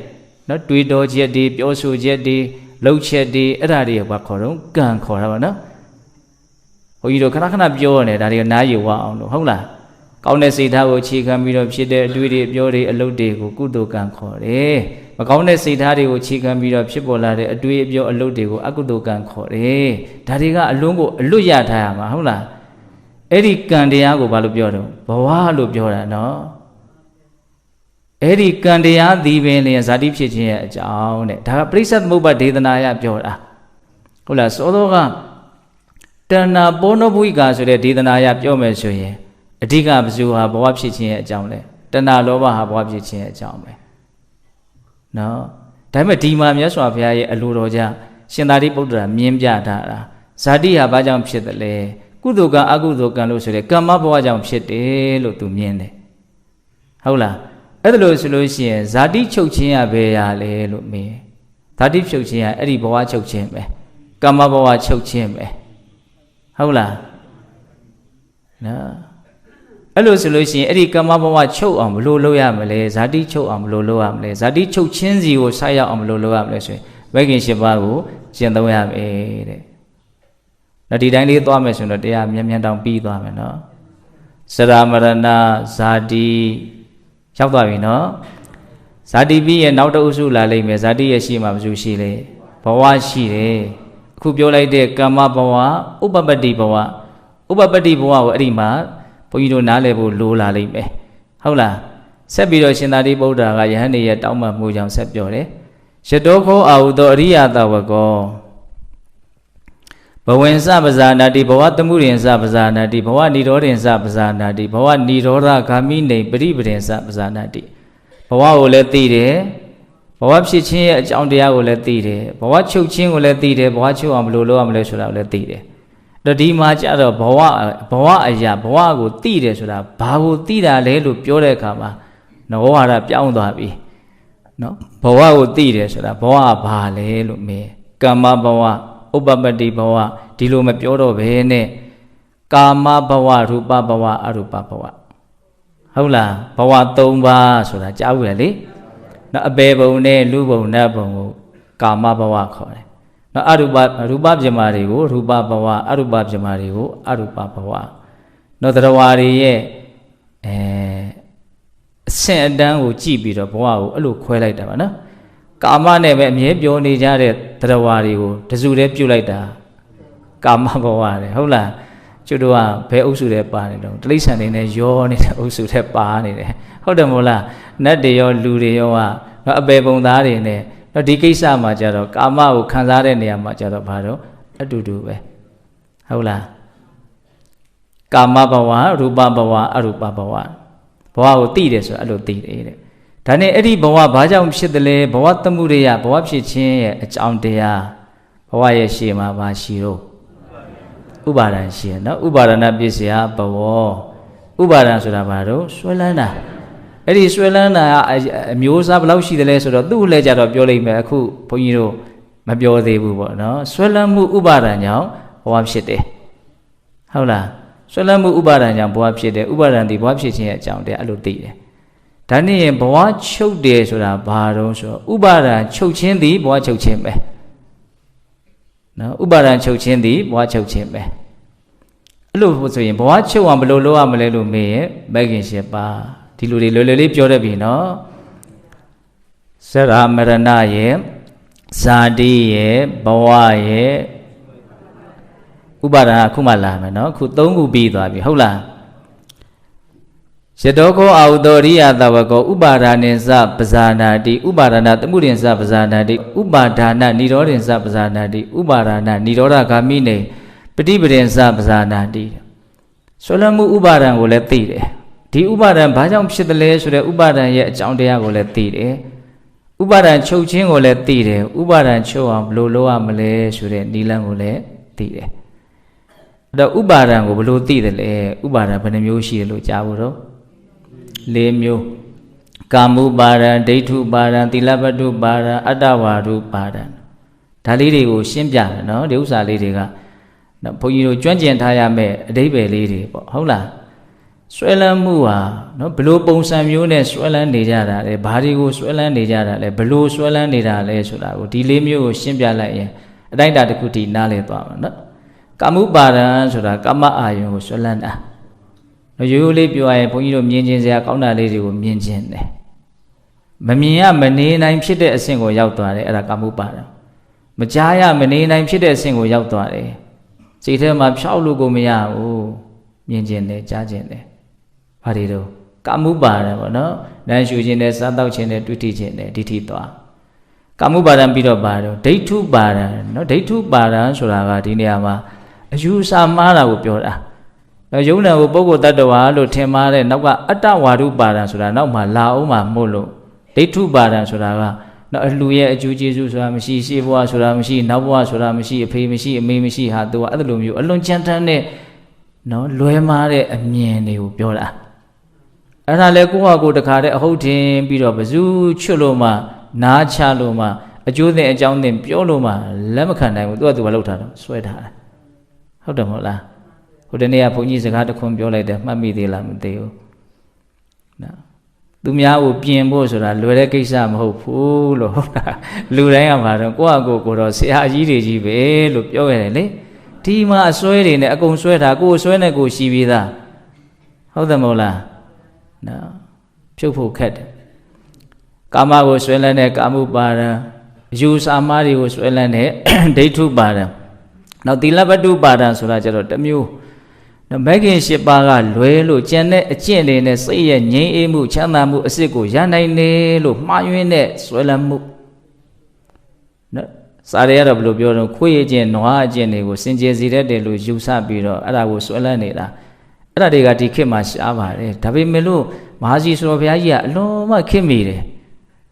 S1: နော်တွေးတောချက်တွေပြောဆိုချက်တွေလှုပ်ချက်တွေအဲ့ဒါတွေကဘာခေါ်တော့ကံခေါ်တာပါနော်ဘုန်းကြီးတို့ခဏခဏပြောနေဒါတွေကနားယူဝအောင်လို့ဟုတ်လားကောင်းတဲ့စိတ်ထားကိုအခြေခံပြီးတော့ဖြစ်တဲ့အတွေးတွေပြောတွေအလုပ်တွေကိုကုသိုလ်ကံခေါ်တယ်မကောင်းတဲ့စိတ်ထားတွေကိုအခြေခံပြီးတော့ဖြစ်ပေါ်လာတဲ့အတွေးအပြောအလုပ်တွေကိုအကုသိုလ်ကံခေါ်တယ်ဒါတွေကအလုံးကိုအလွတ်ရထားရမှာဟုတ်လားအဲ့ဒီကံတရားကိုဘာလို့ပြောတော့ဘဝလို့ပြောတာနော်အဲ့ဒီကံတရားသည်ပင်လျင်ဇာတိဖြစ်ခြင်းရဲ့အကြောင်းတဲ့ဒါကပရိစ္ဆေသမုပ္ပါဒေသနာယပြောတာဟုတ်လားသောသောကတဏ္ဍပောနောဘုိကာဆိုတဲ့ဒေသနာယပြောမယ်ဆိုရင်အဓိကပစုဟာဘဝဖြစ်ခြင်းရဲ့အကြောင်းလေတဏ္ဍလောဘဟာဘဝဖြစ်ခြင်းရဲ့အကြောင်းပဲနော်ဒါပေမဲ့ဒီမှာမြတ်စွာဘုရားရဲ့အလိုတော်ကြောင့်ရှင်သာရိပုတ္တရာမြင်းပြထားတာဇာတိဟာဘာကြောင့်ဖြစ်တယ်လဲကုသိုလ်ကံအကုသိုလ်ကံလို့ဆိုတဲ့ကမ္မဘဝကြောင့်ဖြစ်တယ်လို့သူမြင်တယ်ဟုတ်လားအဲ့ဒါလို့ဆိုလို့ရှိရင်ဇာတိချုပ်ခြင်းရဘယ်ရလဲလို့မေးဇာတိချုပ်ခြင်းရအဲ့ဒီဘဝချုပ်ခြင်းပဲကမ္မဘဝချုပ်ခြင်းပဲဟုတ်လားနော်အဲ့လိုဆိုလို့ရှိရင်အဲ့ဒီကမ္မဘဝချုပ်အောင်ဘယ်လိုလုပ်ရမလဲဇာတိချုပ်အောင်ဘယ်လိုလုပ်ရမလဲဇာတိချုပ်ခြင်းစီကိုဆက်ရောက်အောင်ဘယ်လိုလုပ်ရမလဲဆိုရင်ဝိက္ခင်၈ပါးကိုကျင့်သုံးရမယ်တဲ့နော်ဒီတိုင်းလေးသွားမယ်ဆိုတော့တရားမြန်တောင်ပြီးသွားမယ်နော်စရမရဏဇာတိရောက်သွားပြီနော်ဇာတိပြီးရဲ့နောက်တအုပ်စုလာလိမ့်မယ်ဇာတိရဲ့ရှိမှမစုရှိလေဘဝရှိတယ်အခုပြောလိုက်တဲ့ကမ္မဘဝဥပပတ္တိဘဝဥပပတ္တိဘဝကိုအဲ့ဒီမှာဘုန်းကြီးတို့နားလည်ဖို့လိုလာလိမ့်မယ်ဟုတ်လားဆက်ပြီးတော့ရှင်သာရိပုတ္တရာကယဟန်နေရဲ့တောင်းပန်မှုကြောင့်ဆက်ပြောတယ်ယတောခောအာဟုသောအရိယတဝကောဘဝင်စပဇာနာတိဘဝတမှုရင်စပဇာနာတိဘဝနိရောဓင်စပဇာနာတိဘဝနိရောဓဂ ामि နေပရိပရင်စပဇာနာတိဘဝကိုလည်းသိတယ်ဘဝဖြစ်ခြင်းရဲ့အကြောင်းတရားကိုလည်းသိတယ်ဘဝချုပ်ခြင်းကိုလည်းသိတယ်ဘဝချုပ်အောင်ဘယ်လိုလုပ်ရမလဲဆိုတာကိုလည်းသိတယ်အဲ့ဒီမှာကျတော့ဘဝအရာဘဝကိုသိတယ်ဆိုတာဘာကိုသိတာလဲလို့ပြောတဲ့အခါမှာငဝါဒပြောင်းသွားပြီနော်ဘဝကိုသိတယ်ဆိုတာဘဝကဘာလဲလို့မေးကမ္မဘဝဥပပတ္တိဘဝဒီလိုမပြောတော့ဘဲနဲ့ကာမဘဝရူပဘဝအရူပဘဝဟုတ်လားဘဝ၃ပါးဆိုတာကြားဘူးလေနော်အပေဘုံနဲ့လူဘုံနတ်ဘုံကိုကာမဘဝခေါ်တယ်နော်ရူပပြမတွေကိုရူပဘဝအရူပပြမတွေကိုအရူပဘဝနော်တရားဝါတွေရဲ့အဆင့်အတန်းကိုကြည့်ပြီးတော့ဘဝကိုအဲ့လိုခွဲလိုက်တာပါနော်ကာမနဲ့ပဲအမြဲပြောနေကြတဲ့တရားဝါတွေကိုတစုတည်းပြုတ်လိုက်တာကာမဘဝတယ်ဟုတ်လားကျွတ်တို့ကဘယ်အုပ်စုထဲပါနေတော့တိရစ္ဆာန်တွေနဲ့ရောနေတဲ့အုပ်စုထဲပါနေတယ်ဟုတ်တယ်မို့လားနတ်တွေရောလူတွေရောကတော့အပေပုံသားတွေနဲ့တော့ဒီကိစ္စမှာကြတော့ကာမကိုခံစားတဲ့နေရာမှာကြတော့ဘာတော့အတူတူပဲဟုတ်လားကာမဘဝရူပဘဝအရူပဘဝဘဝကိုသိတယ်ဆိုတော့အဲ့လိုသိတယ်တဲ့ဒါနဲ့အဲ့ဒီဘဝဘာကြောင့်ဖြစ်တယ်လဲဘဝတမှုရိယဘဝဖြစ်ခြင်းရဲ့အကြောင်းတရားဘဝရဲ့ရှေ့မှာဘာရှိတော့ဥပါဒံရှိရနော်ဥပါဒနာပစ္စယဘဝဥပါဒံဆိုတာဘာတော့ဆွဲလန်းတာအဲ့ဒီဆွဲလန်းတာအမျိုးအစားဘယ်လောက်ရှိတယ်လဲဆိုတော့သူ့လည်းကြတော့ပြောလိမ့်မယ်အခုဘုန်းကြီးတို့မပြောသေးဘူးပေါ့နော်ဆွဲလန်းမှုဥပါဒံကြောင့်ဘဝဖြစ်တယ်ဟုတ်လားဆွဲလန်းမှုဥပါဒံကြောင့်ဘဝဖြစ်တယ်ဥပါဒံဒီဘဝဖြစ်ခြင်းရဲ့အကြောင်းတရားအဲ့လိုသိတယ်ဒါနဲ့ရင်ဘဝချုပ်တယ်ဆိုတာဘာတော့ဆိုတော့ဥပါဒံချုပ်ခြင်းသည်ဘဝချုပ်ခြင်းပဲနော်ဥပါဒံချုပ်ခြင်းသည်ဘဝချုပ်ခြင်းပဲအဲ့လိုဆိုရင်ဘဝချုပ်အောင်ဘယ်လိုလုပ်ရမလဲလို့မေးရင်မဂ္ဂင်၈ပါးဒီလိုတွေလွယ်လွယ်လေးပြောတတ်ပြီနော်စရမရဏရဲ့ဇာတိရဲ့ဘဝရဲ့ဥပါဒံအခုမှလာမယ်နော်အခု၃ခုပြီးသွားပြီဟုတ်လား Yadoko Audoria Tavako Ubadana Zapazanadi, Ubadana, the Murin Zapazanadi, Ubadana, Nidorin Zapazanadi, Ubadana, Nidora Gamine, Petibirin Zapazanadi. Solamu Ubadan will let thee. The Ubadan Bajam Shidale, so the Ubadan yet Joundia will let thee. Ubadan Chochin will let thee. Ubadan Choam, Loloa Malay, so that Nilan will let thee. The Ubadan will blow thee the Ubadan Panamushi Luchavuro. Lemyo Kamu Baran, Deitu Baran, Tilabadu Baran, Adawadu Baran. Taliri go Shimpia, no, the Usa lady. No, Poyo Junjan Tayame, a day lady. Hola Swellan Mua, no, below Bonsam Unes, Swellan Nijara, a body go Swellan Nijara, a below Swellan Nijara, so that would Dilemio Shimpia like a day that could eat Nale Baran. Kamu Baran, so that Kama Ayo Swellan. You live your eye, Poyo Mienjins, a corner lady with Mienjin. Mamia Mane, I'm shit a single Yautuare at a Kamupara. Majaya Mane, I'm shit a single Yautuare. See them up Shaulugo Mia, oh, Mienjin, Jajin. Parido. Kamubara, no? Then shooting the Sandauchin to teach in the Dititoa. Kamubaran Bido Baro, day 2 Baran, no day 2 Baran, Suraga, Diniama. As you some Mara with your. You know, Bogo Dadawa, Temare, Naga, Atawadu Baran, Sura, no ma Lauma Molo. Day 2 Baran, Suraga. No, Luya, Juju, Suramishi, Siva, Suramishi, Nawa, Suramishi, a Pamishi, a Mimishi, had to other you alone gentane. No, Luemare, a Miene, Biola. And I let go to carry a whole team, beat up a zoo, Choloma, Na Chaloma, a Jude and John named Pioloma, Lemacan, I would go to Valota, sweatheart. How the Mola? Who the near Ponies a cat of Compiola, Mammy de Lamanteo. Now. Dumia will be in Bosora, Lurekisam, hopeful, Lurayam, Guago, say, I did, look, Yoele. Tima, sweating, a go sweater, go sweater, go see vida. How the Mola? Now, Chopo cat. Kama was swellene, Kamu Bara, Jus Amari was swellene, day 2 Bara. Now, the Labadu Bara, Suraja, the Mew. No begging Shibaga, Luelu, Janet, a Chene, say a Nye Emu, Chanamu, a Sigo, Yanane, look, Mayune, Swelamu. Saria Blue Bureau, Quajan, Noa Jenny, was Sinjazira de Lujusa Biro, and I was Swelaneda. And I got the Kimash Ava, Tabimelu, Mazi Srovia, no, my Kimire.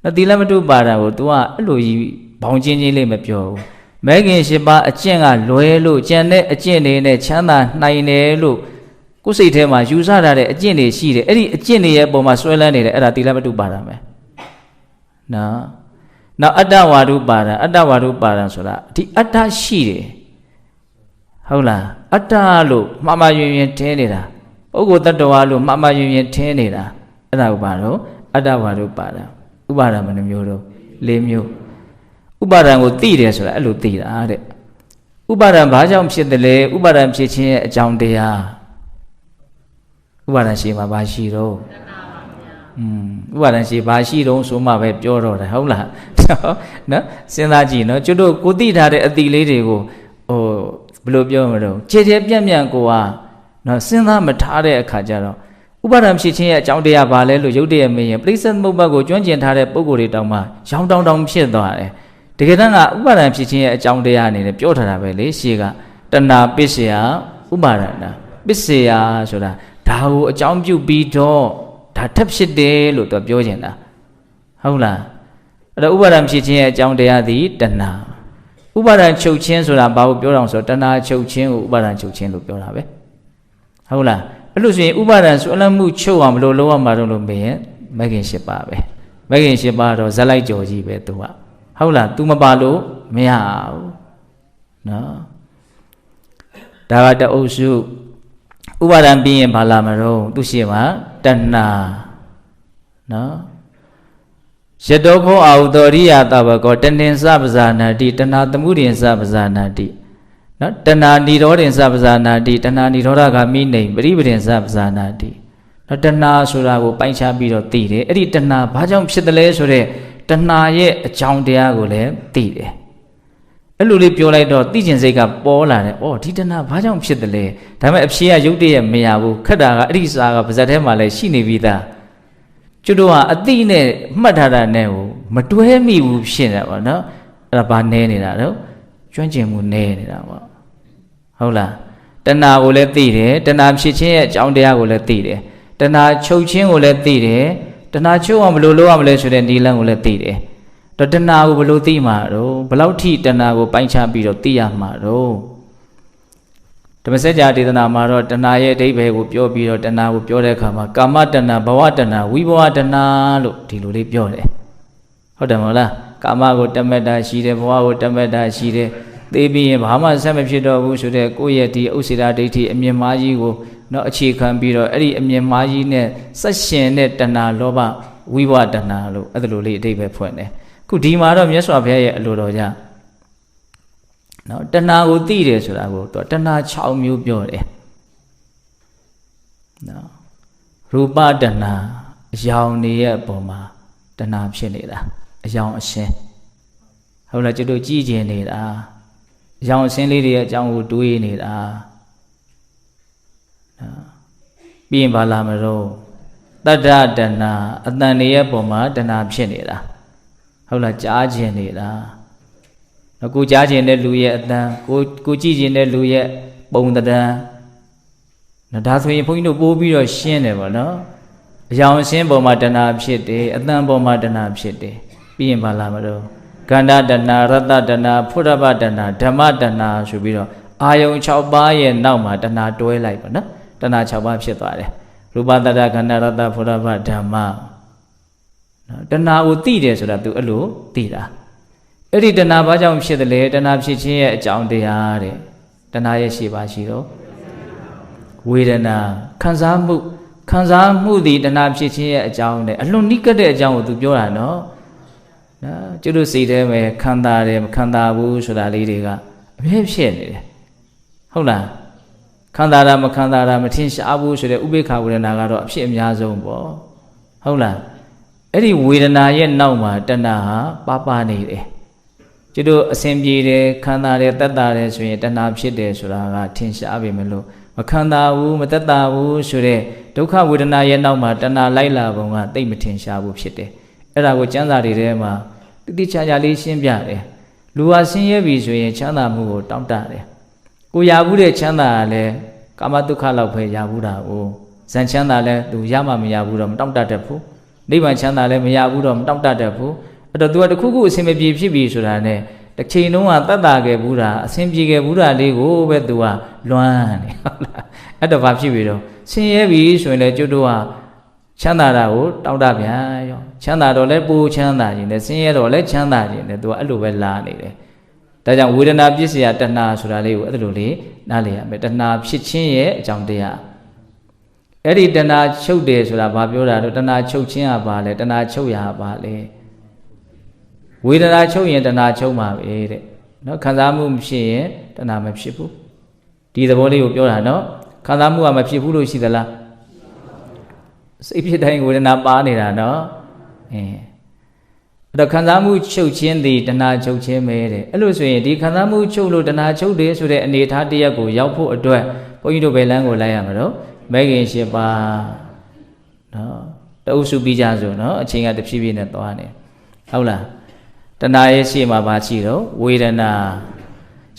S1: Not the Lamadu Bara, or Dua, Louis, Bonjini Lemapio. Megan Shiba, a Chenga, Loelu, Janet, a Jenny, Chana, Nainelu. Go say to my Usa, a Jenny, she, a Jenny, a Boma Swelani, at the Lamadu Barame. Now Adawadu Bara, Sola, the Atta she. Hola, Atalu, Mama Union Tenida. Ogo Tatoalu, Mama Union Tenida. Adawado, Adawadu Bara, Ubara Manamuro, Lemio. Ubaran will theatre, so I look theatre. Ubaran Bajam said the lay, Ubaran Chichi, a John Dea. Ubaran Shima Bashiro. Ubaran Shibashiro, so my web Joro, the Hola. No, Senaji, no, Judo, could eat at the lady go, oh, Blue Biomero, Chepian Goa, no, Sena Matare Kajaro. Ubaram Chichi at John Dea Vale, Jude, me, please send Mubago, John Gentare, Pogori Dama, John Down Shedda. Together, Ubaram Chichi at John Deani, the Piotr Valley, Siga, Tana Bisia, Ubarana, Bisia, Soda, Tau, John Ju Bito, Tatapsi de Luta Biogena. Hola. The Ubaram Chichi at John Dea the Tana. Ubaran Chochin, Soda, Bao Biorang, so Tana Chochin, Ubaran Chochin, Lupiorabe. Hola. Lucy Ubaran, Solamu Choam, Lolo, Marono Bay, Megan Shipabe. Megan Shipado, Zalai Georgie, Betua. Hola, Tumabalo, meow. No. Davada Osu Ubaran being Palamaro, Dushima, Tana. No. Shadoko Audoria Tabaco, Tendin Sabzana, Tana, the Moody and Sabzana. Not Tana Nidor in Sabzana, Tana Nidoraga mean name, but even in Sabzana. Not Tana Surago, Pancha Bido Tide, Editana, Pajam Shidale Sure. Tanaye a John Diagole, Tide. အဲ့လိုလေးပြောလိုက်တော့သိကျင်စိတ်ကပေါ်လာတယ်။ဒီတဏှာဘာကြောင့်ဖြစ်တယ်လဲ။ဒါပေမဲ့အဖြေကရုပ်တရက်မရဘူး။ခက်တာကအဋ္ဌိစာကပါဇက်ထဲမှာလည်းရှိနေပြီးသား။ကျွတ်တို့ကအတိနဲ့မှတ်ထားတာနဲ့ကိုမတွဲမိဘူးဖြစ်နေတာပေါ့နော်။အဲ့ဒါဘာနဲနေတာတော့ကျွမ်းကျင်မှုနဲနေတာပေါ့။ဟုတ်လား။တဏှာကိုလည်းသိတယ်။တဏှာဖြစ်ခြင်းရဲ့အကြောင်းတရားကိုလည်းသိတယ်။တဏှာချုပ်ခြင်းကိုလည်းသိတယ်။တဏှာချုပ်အောင်ဘယ်လိုလုပ်ရမလဲဆိုတဲ့နည်းလမ်းကိုလည်းသိတယ်။တဏှာကိုဘယ်လိုသိမှာတော့ဘယ်လောက်ထိတဏှာကိုပိုင်းခြားပြီးတော့သိရမှာတော့ဓမ္မစကြာဒေသနာမှာတော့တဏှာရဲ့အဓိပ္ပာယ်ကိုပြောပြီးတော့တဏှာကိုပြောတဲ့အခါမှာကာမတဏှာဘဝတဏှာဝိဘဝတဏှာလို့ဒီလိုလေးပြောတယ်ဟုတ်တယ်မဟုတ်လားကာမကိုတမက်တာရှိတယ်ဘဝကိုတမက်တာရှိတယ်သိပြီးရင်ဘာမှဆက်မဖြစ်တော့ဘူးဆိုတဲ့ကိုယ့်ရဲ့ဒီဥစ္စေတာဒိဋ္ဌိအမြင်မှားကြီးကိုတော့အခြေခံပြီးတော့အဲ့ဒီအမြင်မှားကြီးနဲ့ဆက်ရှင်တဲ့တဏှာလောဘဝိဘဝတဏှာလို့အဲ့လိုလေးအဓိပ္ပာယ်ဖွင့်တယ်ခုဒီမှာတော့မြတ်စွာဘုရားရဲ့အလိုတော်ကြောင့်နော်တဏှာကိုသိတယ်ဆိုတာကိုသူတဏှာ6မျိုးပြောတယ်နော်ရူပတဏှာအယောင်နေရဲ့အပေါ်မှာတဏှာဖြစ်နေတာအယောင်အရှင်းဟုတ်လားကျွတ်တို့ကြည်ကျင်နေတာအယောင်အရှင်းလေးတွေရဲ့အကြောင်းကိုတွေးနေတာနော်ပြီးရင်ဘာလာမလို့တတ္တတဏှာအတန်နေရဲ့အပေါ်မှာတဏှာဖြစ်နေတာဟုတ်လားကြားကျင်နေတာကိုကြားကျင်တဲ့လူရဲ့အတန်ကိုကြည့်ကျင်တဲ့လူရဲ့ပုံတံနော်ဒါဆိုရင်ဘုန်းကြီးတို့ပိုးပြီးတော့ရှင်းတယ်ပေါ့နော်အယောင်ရှင်းပေါ်မှာတဏှာဖြစ်တယ်အတန်ပေါ်မှာတဏှာဖြစ်တယ်ပြီးရင်ဘာလာမလို့ကန္ဓတဏှာရတ္တတဏှာဖုရဘတဏှာဓမ္မတဏှာဆိုပြီးတော့အာယုံ6ပါးရဲ့နောက်မှာတဏှာတွဲလိုက်ပေါ့နော်တဏှာ6ပါးဖြစ်သွားတယ်ရူပတတ္တခန္ဓာရတ္တဖုရဘဓမ္မနော်တဏှာကိုသိတယ်ဆိုတာ तू အဲ့လိုသိတာအဲ့ဒီတဏှာဘာကြောင့်ဖြစ်တယ်လဲတဏှာဖြစ်ခြင်းရဲ့အကြောင်းတရားတဲ့တဏှာရဲ့ရှိပါရှိတော့ဝေဒနာခံစားမှုဒီတဏှာဖြစ်ခြင်းရဲ့အကြောင်းနဲ့အလွန်နိကတဲ့အကြောင်းကို तू ပြောတာနော်ကျွတ်တို့စိတ်ထဲမှာခံစားတယ်မခံစားဘူးဆိုတာလေးတွေကအမြဲဖြစ်နေတယ်ဟုတ်လားခံစားတာမခံစားတာမထင်ရှားဘူးဆိုတဲ့ဥပေက္ခဝေဒနာကတော့အဖြစ်အများဆုံးပေါ့ဟုတ်လားအဲ့ဒီဝေဒနာရဲ့နောက်မှာတဏှာဟာပါနေတယ်ကျွတ်တို့အစဉ်ပြေတယ်ခံစားတယ်တက်တာတယ်ဆိုရင်တဏှာဖြစ်တယ်ဆိုတာကထင်ရှားပေမဲ့လို့မခံစားဘူးမတက်တာဘူးဆိုတဲ့ဒုက္ခဝေဒနာရဲ့နောက်မှာတဏှာလိုက်လာပုံကသိမထင်ရှားဘူးဖြစ်တယ်အဲ့ဒါကိုကျမ်းစာတွေထဲမှာတိတိကျကျလေးရှင်းပြတယ်လူဟာဆင်းရဲပြီဆိုရင်ချမ်းသာမှုကိုတောင့်တတယ်ကိုရဘူးတဲ့ချမ်းသာကလည်းကာမဒုက္ခလောက်ပဲရဘူးတာကိုဇန်ချမ်းသာလည်းသူရမှမရဘူးတော့မတောင့်တတတ်ဘူးနိဗ္ဗာန်ချမ်းသာလည်းမရဘူးတော့မတောင့်တတတ်ဘူးအဲ့တော့ तू ကတခုခုအဆင်မပြေဖြစ်ပြီဆိုတာနဲ့တစ်ချိန်လုံးကတတ်တာခဲ့ဘူးတာအဆင်ပြေခဲ့ဘူးတာလေးကိုပဲ तू ကလွမ်းနေဟုတ်လားအဲ့တော့ဘာဖြစ်ပြီတော့ဆင်းရဲပြီဆိုရင်လည်းကျွတ်တို့ကချမ်းသာတာကိုတောင့်တပြန်ရောချမ်းသာတော့လည်းပူချမ်းသာခြင်းနဲ့ဆင်းရဲတော့လည်းချမ်းသာခြင်းနဲ့ तू ကအဲ့လိုပဲလာနေတယ်ဒါကြောင့်ဝေဒနာပြစ္ဆေယတဏှာဆိုတာလေးကိုအဲ့လိုလေးနားလည်ရမယ်တဏှာဖြစ်ခြင်းရဲ့အကြောင်းတရားအဲ့ဒီတဏှာချုပ်တယ်ဆိုတာဘာပြောတာတော့တဏှာချုပ်ခြင်းကဘာလဲတဏှာချုပ်ရာဘာလဲဝေဒနာချုပ်ရင်တဏှာချုပ်မှာပဲတဲ့နော်ခံစားမှုမဖြစ်ရင်တဏှာမဖြစ်ဘူးဒီသဘောလေးကိုပြောတာနော်ခံစားမှုကမဖြစ်ဘူးလို့ရှိသလားစိတ်ဖြစ်တိုင်းဝေဒနာပါနေတာနော်အဲ့တော့ခံစားမှုချုပ်ခြင်းသည်တဏှာချုပ်ခြင်းပဲတဲ့အဲ့လိုဆိုရင်ဒီခံစားမှုချုပ်လို့တဏှာချုပ်တယ်ဆိုတဲ့အနေအထားတစ်ရပ်ကိုရောက်ဖို့အတွက်ဘုန်းကြီးတို့ဘယ်လမ်းကိုလိုက်ရမှာတော့မဲခင်၈ပါးနော်တအုပ်စုပြီးကြဆိုနော်အချိန်ကတဖြည်းဖြည်းနဲ့သွားနေဟုတ်လားတဏှာရဲ့ရှေ့မှာဘာရှိတော့ဝေဒနာ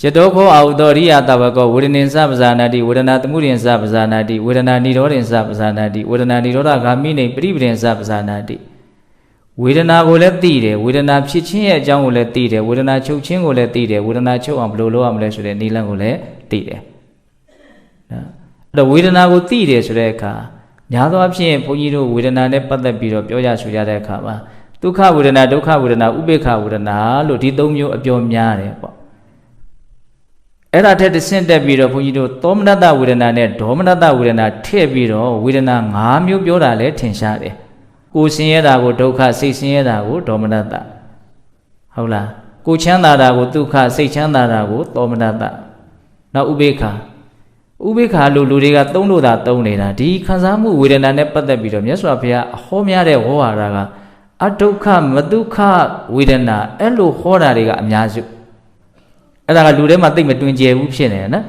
S1: ယတောခောအာဟုသောရိယတဝကောဝေဒနိသပဇာနာတိဝေဒနာသမှုရိသပဇာနာတိဝေဒနာနိရောဓိသပဇာနာတိဝေဒနာနိရောဓဂာမိနေပရိပရိသပဇာနာတိဝေဒနာကိုလည်းသိတယ်ဝေဒနာဖြစ်ခြင်းရဲ့အကြောင်းကိုလည်းသိတယ်ဝေဒနာချုပ်ခြင်းကိုလည်းသိတယ်ဝေဒနာချုပ်အောင်ဘယ်လိုလုပ်ရမလဲဆိုတဲ့နည်းလမ်းကိုလည်းသိတယ်နော်အဲ့တော့ဝေဒနာကိုသိတယ်ဆိုတဲ့အခါများသောအားဖြင့်ဘုန်းကြီးတို့ဝေဒနာနဲ့ပတ်သက်ပြီးတော့ပြောကြဆိုကြတဲ့အခါမှာဒုက္ခဝေဒနာဒုက္ခဝေဒနာဥပေက္ခဝေဒနာလို့ဒီ၃မျိုးအပြောများတယ်ပေါ့အဲ့ဒါထက်တဆင့်တက်ပြီးတော့ဘုန်းကြီးတို့သောမနတဝေဒနာနဲ့ဒေါမနတဝေဒနာထည့်ပြီးတော့ဝေဒနာ၅မျိုးပြောတာလည်းထင်ရှားတယ်ကိုယ်ဆင်းရဲတာကိုဒုက္ခစိတ်ဆင်းရဲတာကိုဒေါမနတဟုတ်လားကိုချမ်းသာတာကိုဒုက္ခစိတ်ချမ်းသာတာကိုသောမနတနောက်ဥပေက္ခလို့လူတွေကသုံးလို့သာသုံးနေတာဒီခံစားမှုဝေဒနာနဲ့ပတ်သက်ပြီးတော့မြတ်စွာဘုရားဟောများတဲ့ဝေါ်ဟာရကအဒုက္ခမဒုက္ခဝေဒနာအဲ့လိုဟောတာတွေကအများစု အဲ့ဒါကလူထဲမှာသိမတွင်ကျယ်ဘူးဖြစ်နေတယ်နော်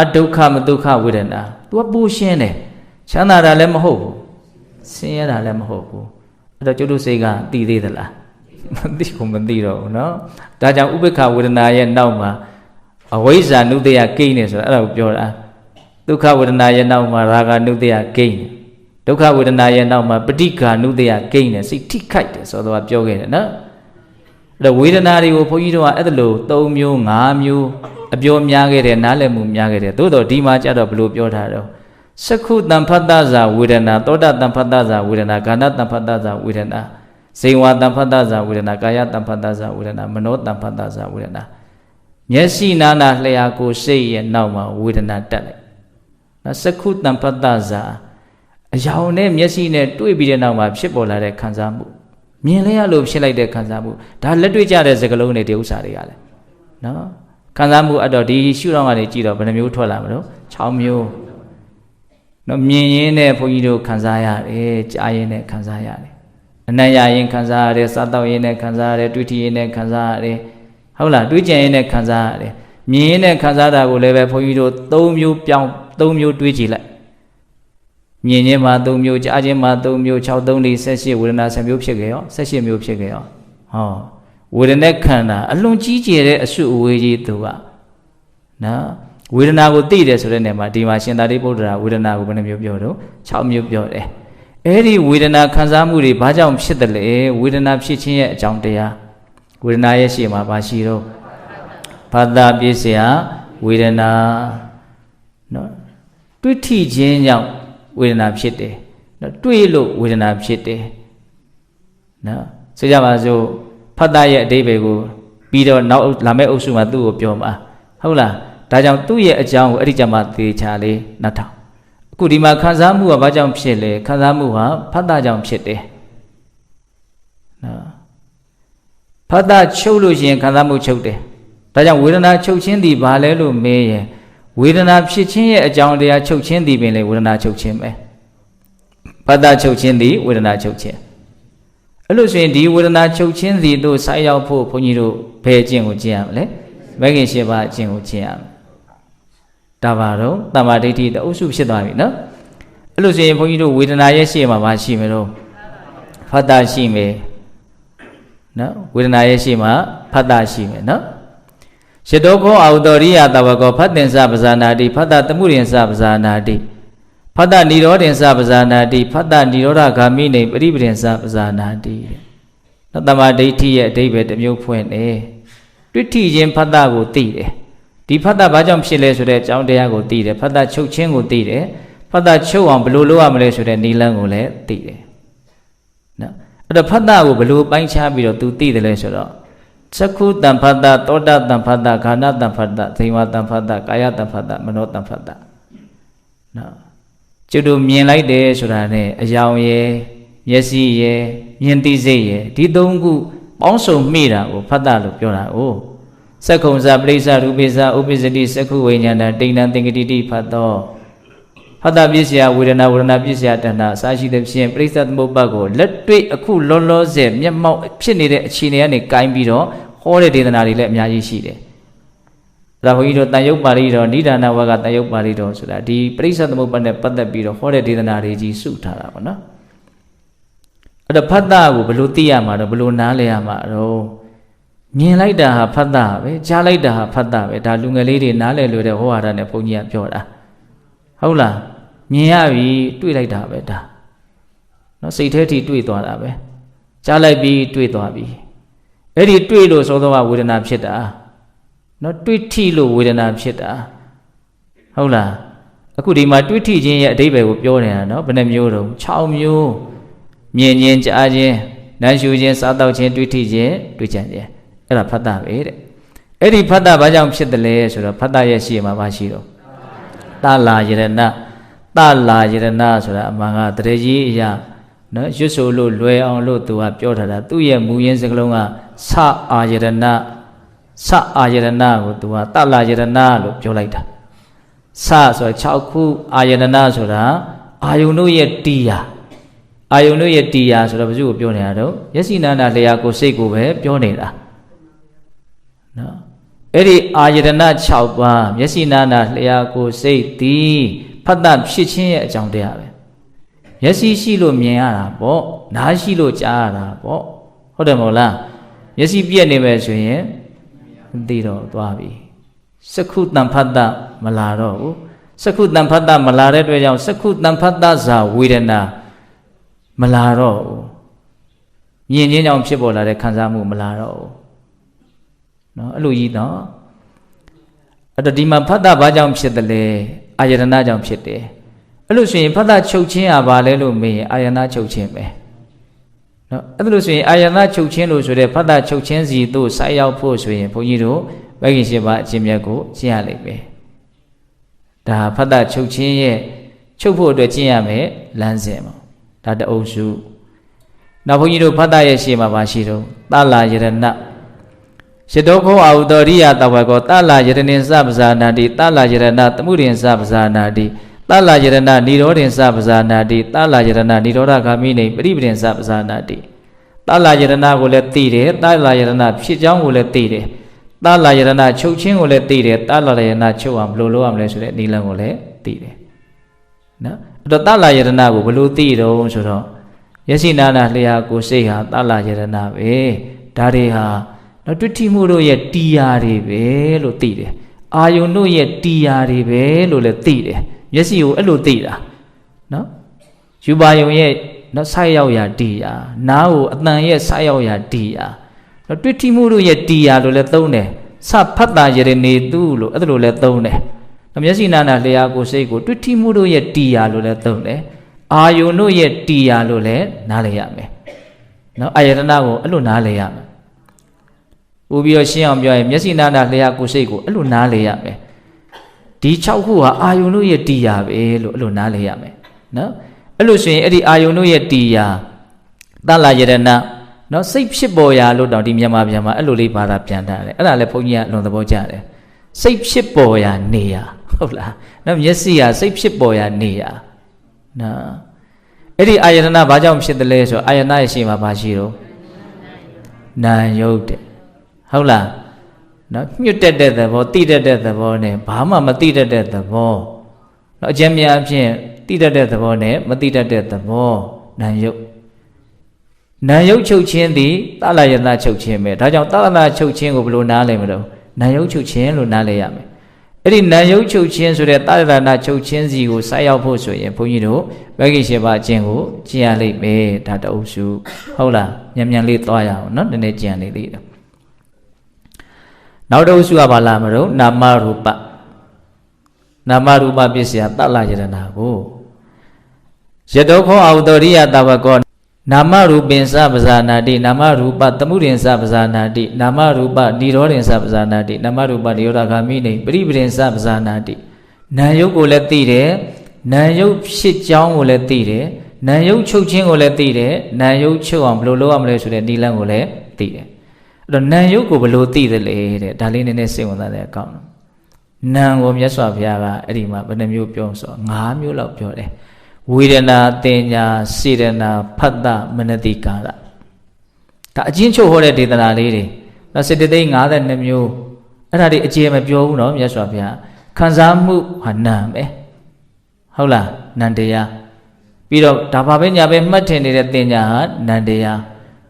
S1: အဒုက္ခမဒုက္ခဝေဒနာ तू ကပိုရှင်းတယ်ချမ်းသာတာလည်းမဟုတ်ဘူးဆင်းရဲတာလည်းမဟုတ်ဘူးအဲ့တော့ကျုပ်တို့စိတ်ကတည်သေးသလားမသိဘူးမသိတော့ဘူးနော်ဒါကြောင့်ဥပေက္ခဝေဒနာရဲ့နောက်မှာအဝိဇ္ဇာနုတ္တယကိန်းနေဆိုတာအဲ့ဒါကိုပြောတာဒုက္ခဝေဒနာရဲ့နောက်မှာရာဂနုတ္တယကိန်းဒုက္ခဝေဒနာရဲ့နောက်မှာပဋိက္ခနုတ္တယကိန်းနေစိတ်ထိခိုက်တယ်ဆိုတော့ပြောခဲ့တယ်နော်အဲ့တော့ဝေဒနာတွေကိုဘုန်းကြီးတို့ကအဲ့ဒါလို့3မျိုး5မျိုးအပြောများခဲ့တယ်နားလည်မှုများခဲ့တယ်သို့တော့ဒီမှာကြတော့ဘယ်လိုပြောထားတော့စက္ခုတံဖတ်တဇာဝေဒနာသောတတံဖတ်တဇာဝေဒနာဂန္ဓတံဖတ်တဇာဝေဒနာဇိဝတံဖတ်တဇာဝေဒနာကာယတံဖတ်တဇာဝေဒနာမနောတံဖတ်တဇာဝေဒနာမျက်စိနာနာလျှာကိုစိတ်ရဲ့နောက်မှာဝေဒနာတက်လိုက်နော်စက္ခုတံဖတ်တဇာအယောင်နဲ့မျက်စိနဲ့တွေ့ပြီးတဲ့နောက်မှာဖြစ်ပေါ်လာတဲ့ခံစားမှုမြင်လဲရလို့ဖြစ်လိုက်တဲ့ခံစားမှုဒါလက်တွေ့ကြတဲ့စကားလုံးတွေဒီဥစ္စာတွေကလည်းနော်ခံစားမှုအတော့ဒီရှုထောင့်ကနေကြည့်တော့ဘယ်နှမျိုးထွက်လာမလို့6မျိုးနော်မြင်ရင်းနဲ့ဘုန်းကြီးတို့ခံစားရတယ်ကြားရင်းနဲ့ခံစားရတယ်အနံ့ရရင်ခံစားရတယ်စားတော့ရင်းနဲ့ခံစားရတယ်တွေးထရင်းနဲ့ခံစားရတယ်ဟုတ်လားတွေးကြံရင်းနဲ့ခံစားရတယ်မြင်ရင်းနဲ့ခံစားတာကိုလည်းပဲဘုန်းကြီးတို့3မျိုးပြောင်း3မျိုးတွေးကြည့်လိုက်မြင်ခြင်းမှာ3မျိုးကြားခြင်းမှာ3မျိုး6 3 4 18ဝေဒနာ10မျိုးဖြစ်ခဲ့ရော18မျိုးဖြစ်ခဲ့ရောဟောဝေဒနာခန္ဓာအလွန်ကြီးကျယ်တဲ့အစုအဝေးကြီးသူကနော်ဝေဒနာကိုသိတယ်ဆိုတဲ့နေရာမှာဒီမှာရှင်သာရိပုတ္တရာဝေဒနာကိုဘယ်နှမျိုးပြောတော့6မျိုးပြောတယ်အဲ့ဒီဝေဒနာခံစားမှုတွေဘာကြောင့်ဖြစ်တယ်လဲဝေဒနာဖြစ်ခြင်းရဲ့အကြောင်းတရားဝေဒနာရဲ့ရှေ့မှာဘာရှိတော့ဖတ်တာပြည့်စရာဝေဒနာနော်တွေ့ထိခြင်းကြောင့်ဝေဒနာဖြစ်တယ်နော်တွေ့လို့ဝေဒနာဖြစ်တယ်နော်ဆိုကြပါစို့ဖတ်တာရဲ့အဓိပ္ပာယ်ကိုပြီးတော့နောက်လာမယ့်အုပ်စုမှာသူ့ကိုပြောမှာဟုတ်လားဒါကြောင့်သူ့ရဲ့အကြောင်းကိုအဲ့ဒီကြမှာသေချာလေးနှတ်ထောင်အခုဒီမှာခံစားမှုကဘာကြောင့်ဖြစ်လဲခံစားမှုဟာဖတ်တာကြောင့်ဖြစ်တယ်နော်ဖတ်တာချုပ်လို့ရှိရင်ခံစားမှုချုပ်တယ်ဒါကြောင့်ဝေဒနာချုပ်ခြင်းသည်ဘာလဲလို့မေးရင်ဝေဒနာဖြစ်ခြင်းရဲ့အကြောင်းတရားချုပ်ခြင်းသည်ပင်လေဝေဒနာချုပ်ခြင်းပဲဖတ်တာချုပ်ခြင်းသည်ဝေဒနာချုပ်ခြင်းအဲ့လိုဆိုရင်ဒီဝေဒနာချုပ်ခြင်းသည်တို့ဆိုက်ရောက်ဖို့ဘုန်းကြီးတို့ဘယ်အကျင့်ကိုကျင့်ရမလဲမဂ္ဂင်၈ပါးအကျင့်ကိုကျင့်ရမယ်ဒါပါတော့တမ္မာဒိဋ္ဌိအုပ်စုဖြစ်သွားပြီနော်အဲ့လိုဆိုရင်ဘုန်းကြီးတို့ဝေဒနာရဲ့ရှေ့မှာမရှိမယ်တော့ဖတ်တာရှိမယ်နော်ဝေဒနာရဲ့ရှေ့မှာဖတ်တာရှိမယ်နော်ရှတောခောအာဟုတောရိယတဝကောဖတ်တင်္စပဇာနာတိဖတ်တာတမှုရင်္စပဇာနာတိဖတ်တာនិရောဓင်္စပဇာနာတိဖတ်တာនិရောဓဂာမိနေပရိပဒင်္စပဇာနာတိနော်တမ္မာဒိဋ္ဌိရဲ့အဓိပ္ပာယ်တစ်မျိုးဖွင့်တယ်တွေ့ထိခြင်းဖတ်တာကိုသိတယ်ဒီဖတ်တာဘာကြောင့်ဖြစ်လဲဆိုတဲ့အကြောင်းတရားကိုသိတယ်ဖတ်တာချုပ်ခြင်းကိုသိတယ်ဖတ်တာချုပ်အောင်ဘယ်လိုလုပ်ရမလဲဆိုတဲ့နည်းလမ်းကိုလည်းသိတယ်နော်အဲ့တော့ဖတ်တာကိုဘယ်လိုပိုင်းခြားပြီးတော့ तू သိတယ်လဲဆိုတော့စက္ခုတံဖတ်တာသောတတံဖတ်တာခန္ဓာတံဖတ်တာဇိဝတံဖတ်တာကာယတံဖတ်တာမနောတံဖတ်တာနော်ကျွတ်တို့မြင်လိုက်တယ်ဆိုတာနဲ့အယောင်ရယ်မျက်စိရယ်မြင်သိစိတ်ရယ်ဒီ၃ခုပေါင်းစုံမိတာကိုဖတ်တာလို့ပြောတာ哦စက္ခုံစာပရိစ္ဆရူပိစာဥပ္ပစ္စတိစက္ခုဝိညာဏတိဏ္ဍသင်္ကတိတိဖတ်တော့ဖတ်တာပစ္စယဝေဒနာဝေဒနာပစ္စယတဏ္ဍအစရှိတဲ့ဖြင့်ပရိစ္ဆသမုပ္ပါကိုလက်တွေ့အခုလောလောဆယ်မျက်မှောက်ဖြစ်နေတဲ့အခြေအနေကနေကိုင်းပြီးတော့ဟောတဲ့ဒေသနာတွေလည်းအများကြီးရှိတယ်။ဒါဘုန်းကြီးတို့တန်ယုတ်ပါဠိတော်နိဒာနဝကတန်ယုတ်ပါဠိတော်ဆိုတာဒီပရိစ္ဆသမုပ္ပါနဲ့ပတ်သက်ပြီးတော့ဟောတဲ့ဒေသနာတွေကြီးစုထားတာပေါ့နော်။အဲ့တော့ဖတ်တာကိုဘယ်လိုသိရမှာတော့ဘယ်လိုနားလည်ရမှာတော့မြင်လိုက်တာဟာဖတ်တာပဲကြားလိုက်တာဟာဖတ်တာပဲဒါလူငယ်လေးတွေနားလည်လို့တဲ့ဟောဟာတာနဲ့ဘုန်းကြီးကပြောတာဟုတ်လားမြင်ရပြီတွေ့လိုက်တာပဲဒါနော်စိတ်ထဲထိတွေ့သွားတာပဲကြားလိုက်ပြီးတွေ့သွားပြီအဲ့ဒီတွေ့လို့သောသောကဝေဒနာဖြစ်တာနော်တွေ့ထိလို့ဝေဒနာဖြစ်တာဟုတ်လားအခုဒီမှာတွေ့ထိခြင်းရဲ့အဓိပ္ပာယ်ကိုပြောနေတာနော်ဘယ်နှမျိုးတော့6မျိုးမြင်ခြင်းကြားခြင်းနမ်းရှူခြင်းစားတော့ခြင်းတွေ့ထိခြင်းတွေ့ကြခြင်းအဲ့ဒါဖတ်တာပဲတဲ့အဲ့ဒီဖတ်တာဘာကြောင့်ဖြစ်တယ်လဲဆိုတော့ဖတ်တာရဲ့ရှေ့မှာမရှိတော့တလာယရဏတလာယရဏဆိုတာအမှန်ကတရေကြီးအရာနော်ရွတ်ဆိုလို့လွယ်အောင်လို့သူကပြောထားတာသူ့ရဲ့မူရင်းစကားလုံးကစအာယရဏစအာယရဏကိုသူကတလာယရဏလို့ပြောလိုက်တာစဆိုတာ6ခုအာယရဏဆိုတာအာယုန်တို့ရဲ့တရားအာယုန်တို့ရဲ့တရားဆိုတော့ဘယ်သူကိုပြောနေတာတော့ယစီနန္ဒလျာကိုစိတ်ကိုပဲပြောနေတာနော် Eri ayatana chaupa, Yasinana, Leako, say, the Pata Pichin at Jandabe. Yasi Shilo Miara, Bo, Nashilo Jara, Bo, Hodamola, Yasi Bianime, Dido, Dwabi. Sakut Nampata, Malaro, Sakut Nampata, Malare, Sakut Nampata, Za, Widena, Malaro. Yin on Chibola, the Kanzamu, Malaro. No, Louis, no. At the Dima Pata Bajam Chitale, Ayana Jam Chite. Alusin Pata Chochin, Avalelo me, Ayana Chochin me. No, Alusin Ayana Chochin, so the Pata Chochenzi, those Sayao Posway, Poyiro, Bagishiba, Jimiago, Giale me. The Pata Chochin, Chopo de Giame, Lanzemo, that the old shoe. Now Poyiro Pata Yashima Bashiro, Tala Yerana. Shedoko Audoria Tawago, Tala Yerenin Sabzanadi, Tala Yerana, Tamurin Sabzanadi, Tala Yerana, Nidorin Sabzanadi, Tala Yerana, Nidora Camine, Bribrin Sabzanadi, Tala Yerana will let tire, Tala Yerana, Shijang will let tire, Tala Yerana, Chochin will let tire, Tala Yerana, Choam, Lolo, and Leslie, Nilan will let tire. No, the Tala Yerana will tiro, so Yasinana, Lea, Goseha, Tala Yerana, Dariha. Now, to Timuro yet Tiari, lo tire. Are you no yet Tiari, lo le tire? Yes, you a lo tira. No? You buy your yet, not Sayao ya dia. Now, at nine years Sayao ya dia. Now, to Timuro yet Tia, lo le tone. Sa Pata Yerene dulo, other le tone. Now, Yasinana Leago say go to Timuro yet Tia, lo le tone. Are you no yet Tia, lo le, Naleame? No, I had an hour, a lo Naleame. Ubio Siam, Yasinana Leaco Sego, Luna Leame. Di Chauhua, Ayunu ye dia, Luna Leame. No? Elusin, Eddie Ayunu ye dia. Dala Yerena, no safe shipboya, Lord Dimyama, Eluli Para Pianta, Alaponia, Lon the Bojare. Safe shipboya, Nia. Hola. No, Yesia, safe shipboya, Nia. No. Eddie Ayana Bajam Shidaleso, Ayana Shima Bashiro. Na yote. Hola. No, you did the ball, teetered at the ball name, Bama, Matita at the ball. No, Jamia, teetered at the ball name, Matita at the ball. Nayo Chochin, the Talayana Chochin, Tajan Tala Chochin of Luna Lemero, Nayo Chochin, Luna Leame. Eddie Nayo Chochin, so that Talana Chochin, you say out Poso and Puino, Bagishaba Jengo, Giali me, Tata Osu. Hola, Yamian Lit Toya, not the Negiani leader. Now those who have a lamero, Namaruba Bisia, Talajanabo. Jedoko Audoria Tavagon, Namaru bin Sabzanadi, Namaruba, Tamurin Sabzanadi, Namaruba, Nidorin Sabzanadi, Namaruba, Yoragamini, Bribrin Sabzanadi, Nayoko letire, Nayo Shitjang will letire, Nayo Chochin will letire, Nayo Choam, Lolo Amles, Nilan will letire. The Nayo below tea the lady, Darlene in a single that account. Nang of Yaswavia, Edima, but the new pionso, Nam you love your day. Widena, Tenya, Sidena, Pada, Menadikara. Tajincho holiday than a lady. That's a day other than you. And I did a gem of your no, Yaswavia. Kanzamu, Hanam, eh? Hola, Nandea. Pido, Tapavenia, Matin, Tenya, Nandea.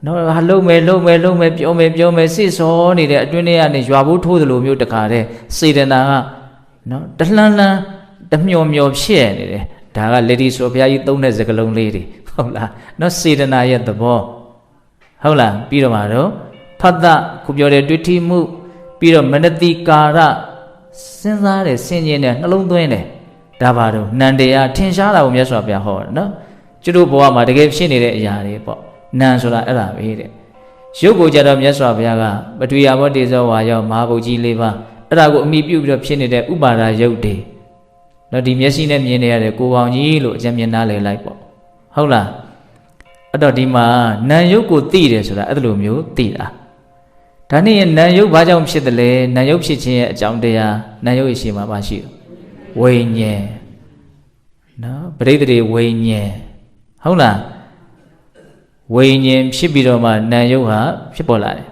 S1: No, hello, me, Piome, sis, only the Dunia and Jabu to the Lumio de Care, Sidena. No, the Lana, the Mio share, Daga lady Sophia, you don't as a long lady. Hola, no Sidena yet the ball. Hola, Pido Maro, Pada, Cubiore duty move, Pido Menati Cara, Sensare, singing, alone doing it. Dabado, Nandea, Tinshala, Yaswapia Hall, no? Churuboama, they gave Shinny Yari. Nansula Ella, hate it. Shoko Jadam Yaswavia, but we are what is our Maboji liver. I will meet you with Shinny de Ubara Yote. Not the Messina Miene, go on Yilo, Jamianale Lipo. Hola. Adodima, Nayoko Theatre, so that Adlumio, Thea. Tani and Nayo Bajam Shidale, Nayo Shichi, Jamdea, Nayo Ishima Bashi. Wayne. No, bravery Wayne. Hola. Wayne Shibiroma, Nayoha, Shipola.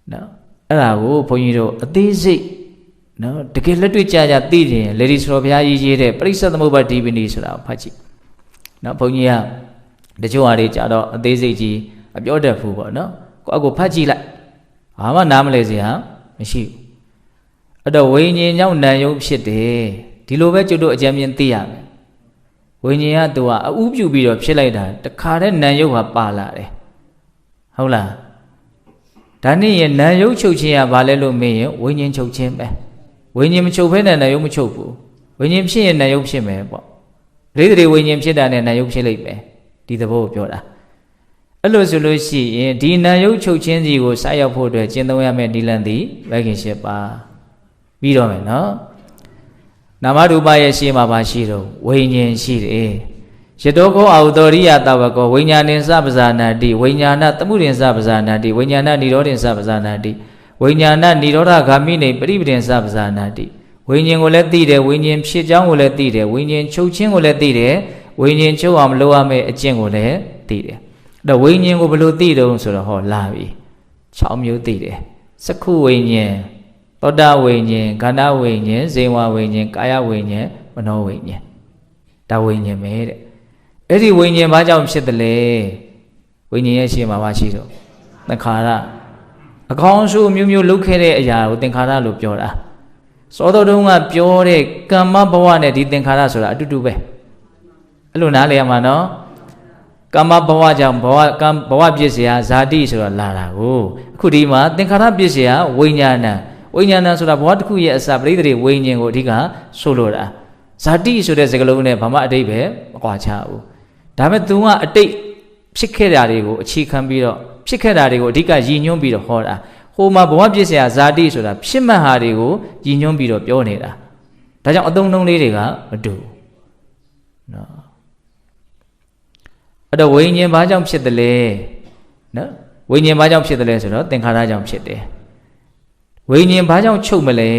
S1: No. အဲ့ဒါကိုဘုန်းကြီးတို့အသေးစိတ်နော်တကယ်လက်တွေ့ကြကြသိတယ်လေဒီဆိုတော်ဘုရားကြီးရေးတဲ့ပရိစ္ဆေသမုပ္ပါဒိပနိဆိုတာကိုဖတ်ကြည့်နော်ဘုန်းကြီးကတချို့ဟာတွေကြတော့အသေးစိတ်ကြီးအပြောတတ်ဘူးပေါ့နော်ကိုယ့်အကိုဖတ်ကြည့်လိုက်ဘာမှနားမလဲစရာမရှိဘူးအဲ့တော့ဝိညာဉ်ကြောင့်နာယုံဖြစ်တယ်ဒီလိုပဲကျွတ်တို့အကြံဉာဏ်သိရမယ်ဝိညာဉ်ကသူကအဥပြုပြီးတော့ဖြစ်လိုက်တာတခါတည်းနာယုံဟာပါလာတယ်ဟုတ်လားဒါနဲ့ရနာယုံချုပ်ခြင်းကဘာလဲလို့မေးရင်ဝိညာဉ်ချုပ်ခြင်းပဲဝိညာဉ်မချုပ်ဘဲနဲ့နာယုံမချုပ်ဘူးဝိညာဉ်ဖြစ်ရင်နာယုံဖြစ်မယ်ပေါ့ဒိဋ္ဌိဝိညာဉ်ဖြစ်တာနဲ့နာယုံဖြစ်လိမ့်မယ်ဒီသဘောကိုပြောတာအဲ့လိုဆိုလို့ရှိရင်ဒီနာယုံချုပ်ခြင်းစီကိုစရောက်ဖို့အတွက်ကျင့်သုံးရမယ့်နိလန်သည်မဂ်ခင်၈ပါးပြီးတော့မယ်နော်နာမရူပရဲ့ရှေ့မှာပါရှိတော့ဝိညာဉ်ရှိတယ်ယတောခောအာဟုသောရိယတဝကောဝိညာဏင်စပဇာနာတိဝိညာဏသမှုရင်စပဇာနာတိဝိညာဏនិရောဓင်စပဇာနာတိဝိညာဏនិရောဓဂာမိနေပရိပဒင်စပဇာနာတိဝိညာဉ်ကိုလည်းသိတယ်ဝိညာဉ်ဖြစ်ကြောင်းကိုလည်းသိတယ်ဝိညာဉ်ချုပ်ခြင်းကိုလည်းသိတယ်ဝိညာဉ်ချုပ်အောင်မလုပ်ရမယ့်အကျင့်ကိုလည်းသိတယ်အဲ့တော့ဝိညာဉ်ကိုဘယ်လိုသိတုံးဆိုတော့ဟောလာပြီ6မျိုးသိတယ်စက္ခုဝိညာဉ်သောတာဝိညာဉ်ခန္ဓာဝိညာဉ်ဇေဝဝိညာဉ်ကာယဝိညာဉ်မနောဝိညာဉ်ဒါဝိညာဉ်ပဲတဲ့အဲ့ဒီဝိညာဉ်ဘာကြောင့်ဖြစ်တယ်လဲဝိညာဉ်ရဲ့ရှေ့မှာမရှိတော့သင်္ခါရအကောင်းဆုံးမျိုးမျိုးလုပ်ခဲ့တဲ့အရာကိုသင်္ခါရလို့ပြောတာစောတော်တုန်းကပြောတဲ့ကမ္မဘဝနဲ့ဒီသင်္ခါရဆိုတာအတူတူပဲအဲ့လိုနားလည်ရမှာနော်ကမ္မဘဝကြောင့်ဘဝပြည့်စရာဇာတိဆိုတာလာတာကိုအခုဒီမှာသင်္ခါရပြည့်စရာဝိညာဏဝိညာဏဆိုတာဘဝတစ်ခုရဲ့အစပရိသေဝိညာဉ်ကိုအဓိကဆိုလိုတာဇာတိဆိုတဲ့စကားလုံးနဲ့ဘာမှအတိတ်ပဲမကွာခြားဘူးဒါပေမဲ့ तू ကအတိတ်ဖြစ်ခဲ့တာတွေကိုအခြေခံပြီးတော့ဖြစ်ခဲ့တာတွေကိုအဓိကရည်ညွှန်းပြီးတော့ဟောတာဟိုမှာဘဝပြည့်စရာဇာတိဆိုတာဖြစ်မှတ်ဟာတွေကိုရည်ညွှန်းပြီးတော့ပြောနေတာဒါကြောင့်အသုံးနှုန်းလေးတွေကမတူနော်အဲ့တော့ဝိညာဉ်ဘာကြောင့်ဖြစ်တယ်လဲနော်ဝိညာဉ်ဘာကြောင့်ဖြစ်တယ်လဲဆိုတော့သင်္ခါရကြောင့်ဖြစ်တယ်ဝိညာဉ်ဘာကြောင့်ချုပ်မလဲ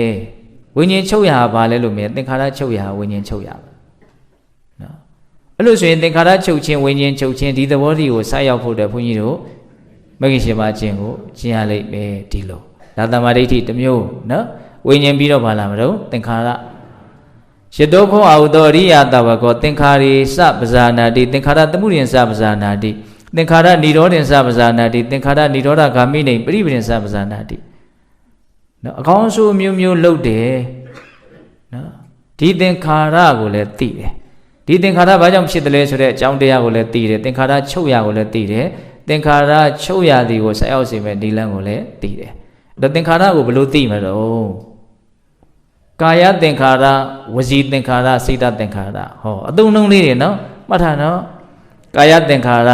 S1: ဝိညာဉ်ချုပ်ရတာဘာလဲလို့မြင်သင်္ခါရချုပ်ရတာဝိညာဉ်ချုပ်ရပါနော်အဲ့လိုဆိုရင်သင်္ခါရချုပ်ခြင်းဝိညာဉ်ချုပ်ခြင်းဒီသဘောတွေကိုစရောက်ဖို့တဲ့ဘုန်းကြီးတို့မဂ္ဂင်၈ပါးခြင်းကိုကျင့်ရလိမ့်မယ်ဒီလိုဒါသမာဓိဋ္ဌိတစ်မျိုးနော်ဝိညာဉ်ပြီးတော့ဘာလာမလို့သင်္ခါရယတောခောအာဟုသောရိယတဝကောသင်္ခါရေစပဇာနာတိသင်္ခါရသမှုရင်စပဇာနာတိသင်္ခါရនិရောဓင်စပဇာနာတိသင်္ခါရនិရောဓဂာမိနေပရိပဒင်စပဇာနာတိနော်အကောင်းဆုံးမျိုးမျိုးလုပ်တယ်နော်ဒီသင်္ခါရကိုလည်းသိတယ်ဒီသင်္ခါရဘာကြောင့်ဖြစ်တယ်လဲဆိုတဲ့အကြောင်းတရားကိုလည်းသိတယ်သင်္ခါရချုပ်ရကိုလည်းသိတယ်သင်္ခါရချုပ်ရသည်ကိုဆက်ရောက်စေမဲ့ဒီလမ်းကိုလည်းသိတယ်အဲ့တော့သင်္ခါရကိုဘယ်လိုသိမှာတော့ကာယသင်္ခါရဝစီသင်္ခါရစိတ်တသင်္ခါရဟောအသုံးနှုန်းလေးတွေနော်မှတ်ထားနော်ကာယသင်္ခါရ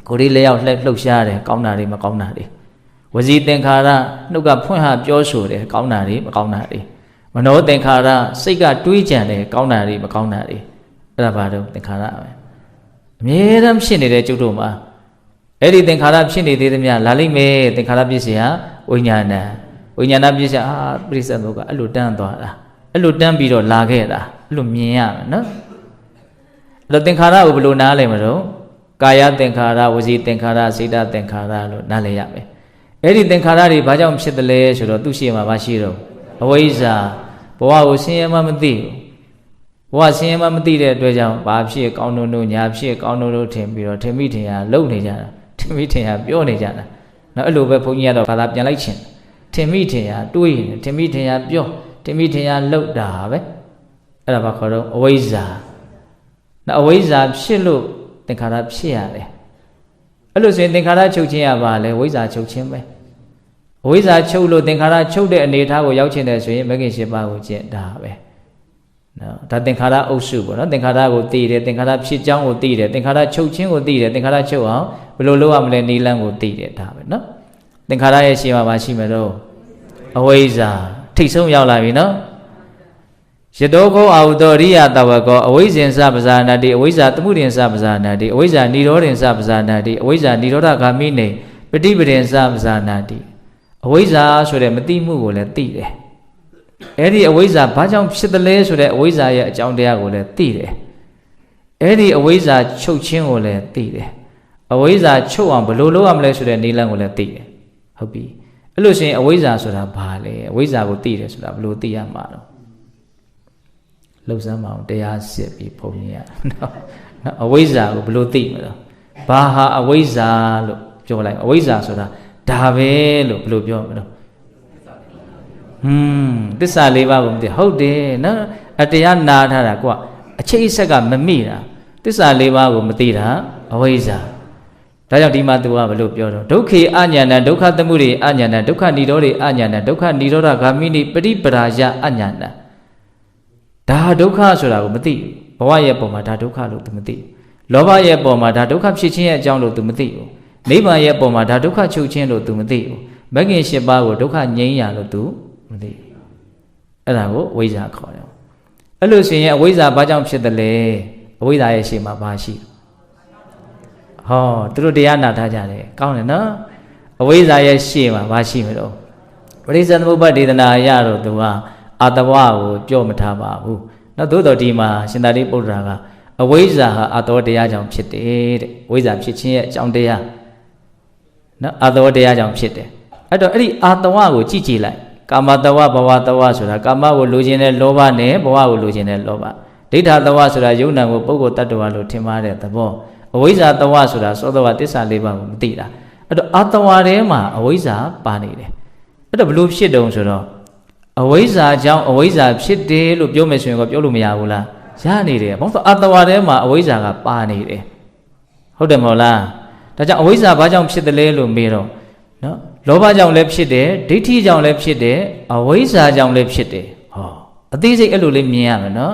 S1: ကိုယ်လေးလျောက်လှုပ်ရှားတယ်ကောင်းတာတွေမကောင်းတာတွေဝစီသင်္ခါရနှုတ်ကဖွင့်ဟပြောဆိုတယ်ကောင်းတာတွေမကောင်းတာတွေမနောသင်္ခါရစိတ်ကတွေးကြံတယ်ကောင်းတာတွေမကောင်းတာတွေအဲ့ဒါဘာလို့သင်္ခါရပဲအမြဲတမ်းဖြစ်နေတဲ့ကျုပ်တို့မှာအဲ့ဒီသင်္ခါရဖြစ်နေသေးသမျှလာလိမ့်မယ်သင်္ခါရပြည့်စရာဝိညာဏဝိညာဏပြည့်စရာပရိစ္ဆေသမုပ္ပါအဲ့လိုတန်းသွားတာအဲ့လိုတန်းပြီးတော့လာခဲ့တာအဲ့လိုမြင်ရမယ်နော်အဲ့တော့သင်္ခါရကိုဘယ်လိုနားလည်မလို့ကာယသင်္ခါရဝစီသင်္ခါရစိတ်တသင်္ခါရလို့နားလည်ရမယ်အဲ့ဒီသင်္ခါရတွေဘာကြောင့်ဖြစ်တယ်လဲဆိုတော့သူရှိမှာမရှိတော့အဝိဇ္ဇာဘဝကိုဆင်းရဲမှမသိဘူးဘဝဆင်းရဲမှမသိတဲ့အတွက်ကြောင့်ဘာဖြစ်ကောင်းတို့ညာဖြစ်ကောင်းတို့ထင်ပြီးတော့ထင်မိထင်ရလုံနေကြတာထင်မိထင်ရပြောနေကြတာနော်အဲ့လိုပဲဘုန်းကြီးကတော့ဘာသာပြန်လိုက်ခြင်းထင်မိထင်ရတွေးနေထင်မိထင်ရပြောထင်မိထင်ရလှုပ်တာပဲအဲ့ဒါဘာခေါ်တော့အဝိဇ္ဇာနော်အဝိဇ္ဇာဖြစ်လို့သင်္ခါရဖြစ်ရတယ်အဲ့လိုဆိုရင်သင်္ခါရချုပ်ခြင်းရပါလေဝိဇ္ဇာချုပ်ခြင်းပဲအဝိဇ္ဇာချုပ်လို့သင်္ခါရချုပ်တဲ့အနေအထားကိုရောက်ချင်တယ်ဆိုရင်မဂ္ဂင်၈ပါးကိုကျင့်တာပဲနော်ဒါသင်္ခါရအုပ်စုပေါ့နော်သင်္ခါရကိုသိတယ်သင်္ခါရဖြစ်ကြောင်းကိုသိတယ်သင်္ခါရချုပ်ခြင်းကိုသိတယ်သင်္ခါရချုပ်အောင်ဘယ်လိုလုပ်ရမလဲနိလန်းကိုသိတယ်ဒါပဲနော်သင်္ခါရရဲ့ရှေ့မှာရှိမယ်တော့အဝိဇ္ဇာထိတ်ဆုံးရောက်လာပြီနော်ယတောခောအာဟုသောရိယတဝကောအဝိဇ္ဇင်စပဇာနာတိအဝိဇ္ဇာသမှုရင်စပဇာနာတိအဝိဇ္ဇာនិရောဓင်စပဇာနာတိအဝိဇ္ဇာនិရောဓဂာမိနေပฏิပဒင်စပဇာနာတိအဝိဇ္ဇာဆိုတဲ့မသိမှုကိုလည်းသိတယ်အဲ့ဒီအဝိဇ္ဇာဘာကြောင့်ဖြစ်တယ်လဲဆိုတဲ့အဝိဇ္ဇာရဲ့အကြောင်းတရားကိုလည်းသိတယ်အဲ့ဒီအဝိဇ္ဇာချုပ်ခြင်းကိုလည်းသိတယ်အဝိဇ္ဇာချုပ်အောင်ဘယ်လိုလုပ်ရမလဲဆိုတဲ့နည်းလမ်းကိုလည်းသိတယ်ဟုတ်ပြီ အဲ့လိုဆိုရင်အဝိဇ္ဇာဆိုတာဘာလဲအဝိဇ္ဇာကိုသိတယ်ဆိုတာဘယ်လိုသိရမှာတော့လှုပ်စမ်းမအောင်တရားစစ်ပြီးဘုံကြီးရနော်အဝိဇ္ဇာကိုဘယ်လိုသိမလဲဘာဟာအဝိဇ္ဇာလို့ပြောလိုက်အဝိဇ္ဇာဆိုတာဒါပဲလို့ဘယ်လိုပြောမလဲသစ္စာလေးပါးကိုမသိဟုတ်တယ်နော်အတရားနာထားတာကွာအချိတ်အဆက်ကမမိတာသစ္စာလေးပါးကိုမသိတာအဝိဇ္ဇာဒါကြောင့်ဒီမှာသူကဘယ်လိုပြောတော့ဒုက္ခေအညာဏဒုက္ခသမှုရိအညာဏဒုက္ခនិရောဓေအညာဏဒုက္ခនិရောဓဂ ामि နိပရိပရာယအညာဏဒါဒုက္ခဆိုတာကိုမသိဘဝရဲ့ပုံမှာဒါဒုက္ခလို့သူမသိလောဘရဲ့ပုံမှာဒါဒုက္ခဖြစ်ခြင်းရဲ့အကြောင်းလို့သူမသိဘူးနိဗ္ဗာန်ရဲ့ပုံမှာဒါဒုက္ခချုပ်ခြင်းလို့သူမသိဘူးမဂ္ဂင်၈ပါးကိုဒုက္ခငြိမ်းရာလို့သူမသိဘူးအဲ့ဒါကိုအဝိဇ္ဇာခေါ်တယ်အဲ့လိုဆိုရင်အဝိဇ္ဇာဘာကြောင့်ဖြစ်တယ်လဲအဝိဇ္ဇာရဲ့ရှေ့မှာဘာရှိဟောသူတို့တရားနာထားကြတယ်ကောင်းတယ်နော်အဝိဇ္ဇာရဲ့ရှေ့မှာဘာရှိမလို့ပရိစ္ဆေသမုပ္ပါဒေသနာရတော့သူကအတဝကိုပြောမထားပါဘူးနော်သို့တော်ဒီမှာရှင်သာရိပုတ္တရာကအဝိဇ္ဇာဟာအတောတရားကြောင့်ဖြစ်တယ်တဲ့အဝိဇ္ဇာဖြစ်ခြင်းရဲ့အကြောင်းတရားနော်အတောတရားကြောင့်ဖြစ်တယ်အဲ့တော့အဲ့ဒီအတဝကိုကြည့်ကြည့်လိုက်ကာမတဝဘဝတဝဆိုတာကာမကိုလိုချင်တဲ့လောဘနဲ့ဘဝကိုလိုချင်တဲ့လောဘဒိဋ္ဌတဝဆိုတာယုံနာကိုပုဂ္ဂိုလ်တ attva လို့ထင်မှားတဲ့သဘောအဝိဇ္ဇာတဝဆိုတာသောတဝသစ္စာလေးပါးကိုမသိတာအဲ့တော့အတဝထဲမှာအဝိဇ္ဇာပါနေတယ်အဲ့တော့ဘလို့ဖြစ်တုံဆိုတော့အဝိဇ္ဇာကြောင့်အဝိဇ္ဇာဖြစ်တယ်လို့ပြောမယ်ဆိုရင်ก็ပြောလို့မရဘူးလားရနေတယ်ဘာလို့အတဝထဲမှာအဝိဇ္ဇာကပါနေတယ်ဟုတ်တယ်မဟုတ်လားဒါကြောင့်အဝိဇ္ဇာဘာကြောင့်ဖြစ်တယ်လဲလို့မေးတော့နော်လောဘကြောင့်လည်းဖြစ်တယ်ဒိဋ္ဌိကြောင့်လည်းဖြစ်တယ်အဝိဇ္ဇာကြောင့်လည်းဖြစ်တယ်ဟောအသေးစိတ်အဲ့လိုလေးမြင်ရမယ်နော်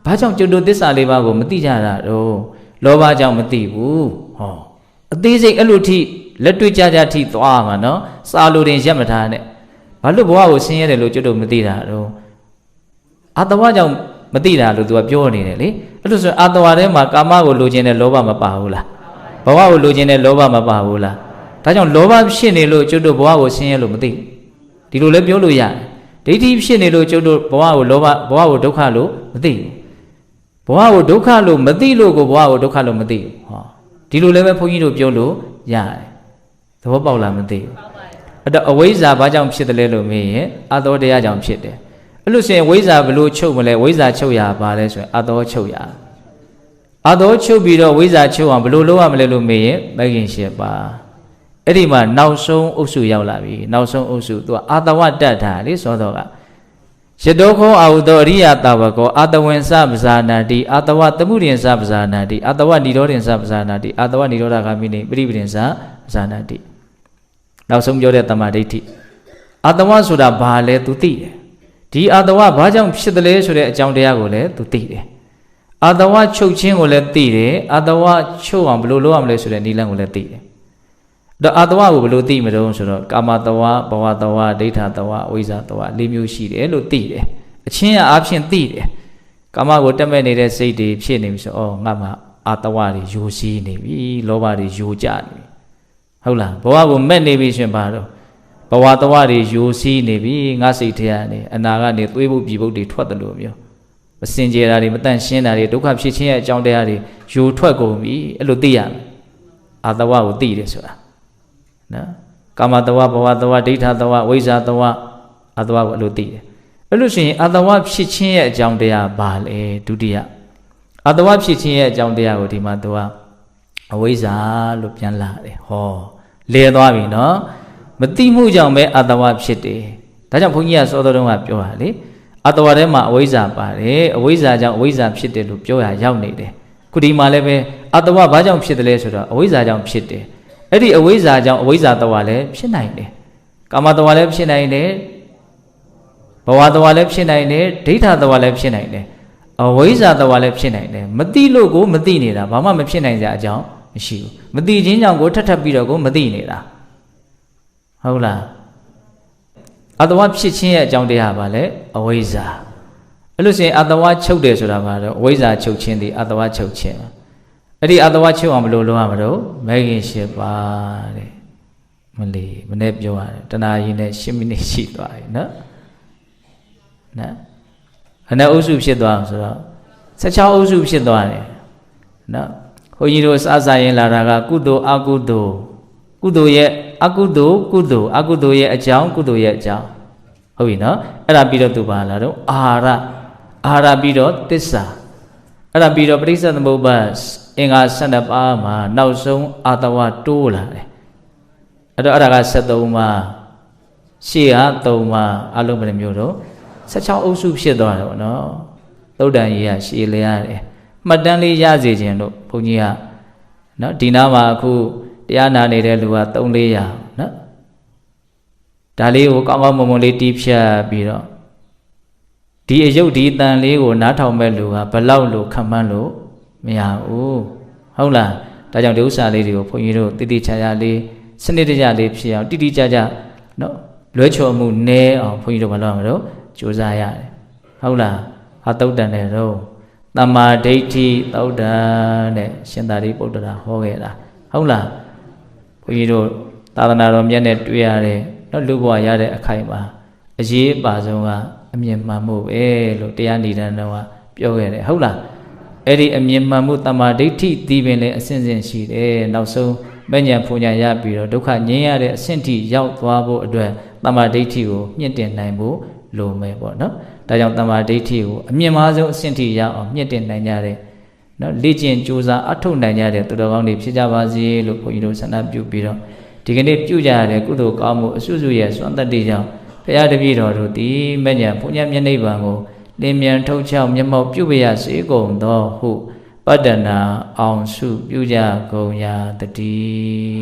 S1: ဘာကြောင့်ကျွတ်တို့သစ္စာလေးပါးကိုမသိကြတာတော့လောဘကြောင့်မသိဘူးဟောအသေးစိတ်အဲ့လိုထိလက်တွေ့ကြထိသွားမှာနော်စာလိုတင်ရက်မထားနဲ့ဘာလို့ဘဝကိုဆင်းရဲတယ်လို့ကျွတ်တို့မသိတာတော့အတဝကြောင့်မသိတာလို့သူကပြောနေတယ်လေအဲ့လိုဆိုအတဝထဲမှာကာမကိုလိုချင်တဲ့လောဘမပါဘူးလားဘဝကိုလိုချင်တဲ့လောဘမပါဘူးလားဒါကြောင့်လောဘဖြစ်နေလို့ကျွတ်တို့ဘဝကိုဆင်းရဲလို့မသိဒီလိုလည်းပြောလို့ရတယ်ဒိဋ္ဌိဖြစ်နေလို့ကျွတ်တို့ဘဝကိုလောဘဘဝကိုဒုက္ခလို့မသိဘဝကိုဒုက္ခလို့မသိလို့ကိုဘဝကိုဒုက္ခလို့မသိဘူးဟောဒီလိုလည်းပဲဘုန်းကြီးတို့ပြောလို့ရတယ်သဘောပေါက်လားမသိဘူးအဲ့တော့အဝိဇ္ဇာဘာကြောင့်ဖြစ်တယ်လဲလို့မေးရင်အတောတရားကြောင့်ဖြစ်တယ်အဲ့လို့ဆိုရင်ဝိဇ္ဇာဘယ်လိုချုပ်မလဲဝိဇ္ဇာချုပ်ရပါလဲဆိုရင်အတောချုပ်ရအတောချုပ်ပြီးတော့ဝိဇ္ဇာချုပ်အောင်ဘယ်လိုလုပ်ရမလဲလို့မေးရင်မဂ္ဂင်၈ပါးအဲ့ဒီမှာနောက်ဆုံးအုပ်စုရောက်လာပြီနောက်ဆုံးအုပ်စုသူကအာတဝတ္တထာလေဆိုတော့ကယတောခောအာဟုသောအရိယတာဝကောအာတဝင်္စပဇာနာတိအာတဝသမှုရိဉ္စပဇာနာတိအာတဝនិရောဓိဉ္စပဇာနာတိအာတဝនិရောဓဂ ामि နိပရိပရိဉ္စပဇာနာတိနောက်ဆုံးပြောတဲ့တမ္မာဒိဋ္ဌိအာတဝဆိုတာဘာလဲသူသိတယ်ဒီအာတဝဘာကြောင့်ဖြစ်တယ်လဲဆိုတဲ့အကြောင်းတရားကိုလည်းသူသိတယ်အာတဝချုပ်ခြင်းကိုလည်းသိတယ်အာတဝချုပ်အောင်ဘယ်လိုလုပ်ရမလဲဆိုတဲ့နည်းလမ်းကိုလည်းသိတယ်တော့အာတဝကိုဘယ်လိုသိမလို့ဆိုတော့ကာမတဝဘဝတဝဒိဋ္ဌတဝအဝိဇ္ဇာတဝ၄မျိုးရှိတယ်လို့သိတယ်အချင်းအားဖြင့်သိတယ်ကာမကိုတက်မဲ့နေတဲ့စိတ်တွေဖြစ်နေပြီဆိုဩငါမှအာတဝတွေယိုစီးနေပြီလောဘတွေယိုကျနေပြီဟုတ်လားဘဝကိုမဲ့နေပြီရှင်ပါတော့ဘဝတဝတွေယိုစီးနေပြီငါစိတ်ထဲကနေအနာကနေသွေးပုတ်ပြီပုတ်တွေထွက်တယ်လို့မျိုးမစင်ကြယ်တာတွေမတန့်ရှင်းတာတွေဒုက္ခဖြစ်ခြင်းရဲ့အကြောင်းတရားတွေယိုထွက်ကုန်ပြီအဲ့လိုသိရမယ်အာတဝကိုသိတယ်ဆိုတာနော်ကာမတဝဘဝတဝဒိဋ္ဌတဝဝိဇ္ဇာတဝအတဝကိုအဲ့လိုသိတယ်အဲ့လို့ရှိရင်အတဝဖြစ်ခြင်းရဲ့အကြောင်းတရားဘာလဲဒုတိယအတဝဖြစ်ခြင်းရဲ့အကြောင်းတရားကိုဒီမှာသူကအဝိဇ္ဇာလို့ပြန်လာတယ်ဟောလဲသွားပြီနော်မသိမှုကြောင့်ပဲအတဝဖြစ်တယ်ဒါကြောင့်ဘုန်းကြီးကစောတော်တုန်းကပြောတာလေအတဝထဲမှာအဝိဇ္ဇာပါတယ်အဝိဇ္ဇာကြောင့်အဝိဇ္ဇာဖြစ်တယ်လို့ပြောရရောက်နေတယ်ခုဒီမှာလည်းပဲအတဝဘာကြောင့်ဖြစ်တယ်လဲဆိုတော့အဝိဇ္ဇာကြောင့်ဖြစ်တယ်အဲ့ဒီအဝိဇ္ဇာကြောင့်အဝိဇ္ဇာတဝါလည်းဖြစ်နိုင်တယ်ကာမတဝါလည်းဖြစ်နိုင်တယ်ဘဝတဝါလည်းဖြစ်နိုင်တယ်ဒိဋ္ဌတဝါလည်းဖြစ်နိုင်တယ်အဝိဇ္ဇာတဝါလည်းဖြစ်နိုင်တယ်မသိလို့ကိုမသိနေတာဘာမှမဖြစ်နိုင်ကြအကြောင်းမရှိဘူးမသိခြင်းကြောင့်ကိုထပ်ပြီးတော့ကိုမသိနေတာဟုတ်လားအတဝါဖြစ်ခြင်းရဲ့အကြောင်းတရားပါလေအဝိဇ္ဇာအဲ့လို့ဆိုရင်အတဝါချုပ်တယ်ဆိုတာပါတော့အဝိဇ္ဇာချုပ်ခြင်းဒီအတဝါချုပ်ခြင်းအဲ့ဒီအတဝချုပ်အောင်ဘယ်လိုလုပ်ရမလို့မဂ္ဂင်၈ပါးတဲ့မလေးမနေ့ပြောရတယ်တနာရီနဲ့10မိနစ်ရှိသွားပြီနော်အနအုပ်စုဖြစ်သွားဆိုတော့16အုပ်စုဖြစ်သွားတယ်နော်ဘုန်းကြီးတို့စရင်လာတာကကုသိုလ်အကုသိုလ်ကုသိုလ်ရဲ့ အကုသိုလ်ကုသိုလ်အကုသိုလ်ရဲ့အကြောင်းကုသိုလ်ရဲ့အကြောင်းဟုတ်ပြီနော်အဲ့ဒါပြီးတော့သူပါလာတော့အာဟာရပြီးတော့သစ္စာအဲ့ဒါပြီးတော့ပရိစ္ဆေသမုပ္ပါအင်္ဂါ12ပါးမှာနောက်ဆုံးအာတဝတိုးလာတယ်အဲ့တော့အဲ့ဒါက73ပါးရှေ့က3ပါးအလုံးဘယ်နှမျိုးတော့16အုပ်စုဖြစ်သွားတယ်ဗောနော်သုတ်တန်ကြီးကရှေ့လဲရတယ်မှတ်တမ်းလေးရစေခြင်းလို့ဘုန်းကြီးကနော်ဒီနားမှာအခုတရားနာနေတဲ့လူက3-400နော်ဒါလေးကိုကောင်းကောင်းမွန်မွန်လေးတီးဖြတ်ပြီးတော့ဒီအယုတ်ဒီတန်လေးကိုနားထောင်မဲ့လူကဘလောက်လို့ခံမှန်းလို့မရဘူးဟုတ်လားဒါကြောင့်ဒီဥစ္စာလေးတွေကိုဘုန်းကြီးတို့တိတိကျကျလေးစနစ်တကျလေးဖြစ်အောင်တိတိကျကျနော်လွဲချော်မှုနည်းအောင်ဘုန်းကြီးတို့မလုပ်အောင်တော့ကြိုးစားရတယ်ဟုတ်လားဟာသုတ်တန်တဲ့တော့သမ္မာဒိဋ္ဌိသုတ်တန်တဲ့ရှင်သာရိပုတ္တရာဟောခဲ့တာဟုတ်လားဘုန်းကြီးတို့သာသနာတော်မြတ်နဲ့တွေ့ရတဲ့နော်လူဘဝရတဲ့အခိုင်မှာအရေးပါဆုံးကအမြင်မှန်မှုပဲလို့တရားနိဒာန်တော်ကပြောခဲ့တယ်ဟုတ်လားအဲ့ဒီအမြင်မှန်မှုတမ္မာဒိဋ္ဌိဒီပင်လည်းအစဉ်စဉ်ရှိတယ်နောက်ဆုံးမဉ္ဇဉ်ဖူညာရပြီးတော့ဒုက္ခငြိမ်းရတဲ့အဆင့်ထိရောက်သွားဖို့အတွက်တမ္မာဒိဋ္ဌိကိုမြင့်တင်နိုင်ဖို့လိုမယ်ပေါ့နော်ဒါကြောင့်တမ္မာဒိဋ္ဌိကိုအမြင့်မားဆုံးအဆင့်ထိရောက်အောင်မြင့်တင်နိုင်ကြတဲ့နော်လေ့ကျင့်ကြိုးစားအထောက်နိုင်ကြတဲ့သူတော်ကောင်းတွေဖြစ်ကြပါစေလို့ဘုန်းကြီးတို့ဆန္ဒပြုပြီးတော့ဒီကနေ့ပြုကြရတဲ့ကုသိုလ်ကောင်းမှုအစွတ်စွတ်ရဲ့စွမ်းတတ္တိကြောင့်ဘုရားတပည့်တော်တို့ဒီမဉ္ဇဉ်ဖူညာမျက်နှိပ်ပံကိုလင်းမြန်ထုတ်ချောက်မျက်မှောက်ပြုပရစေကုန်သောဟုပတ္တနာအောင်စုပြုကြကုန်ရာတည်း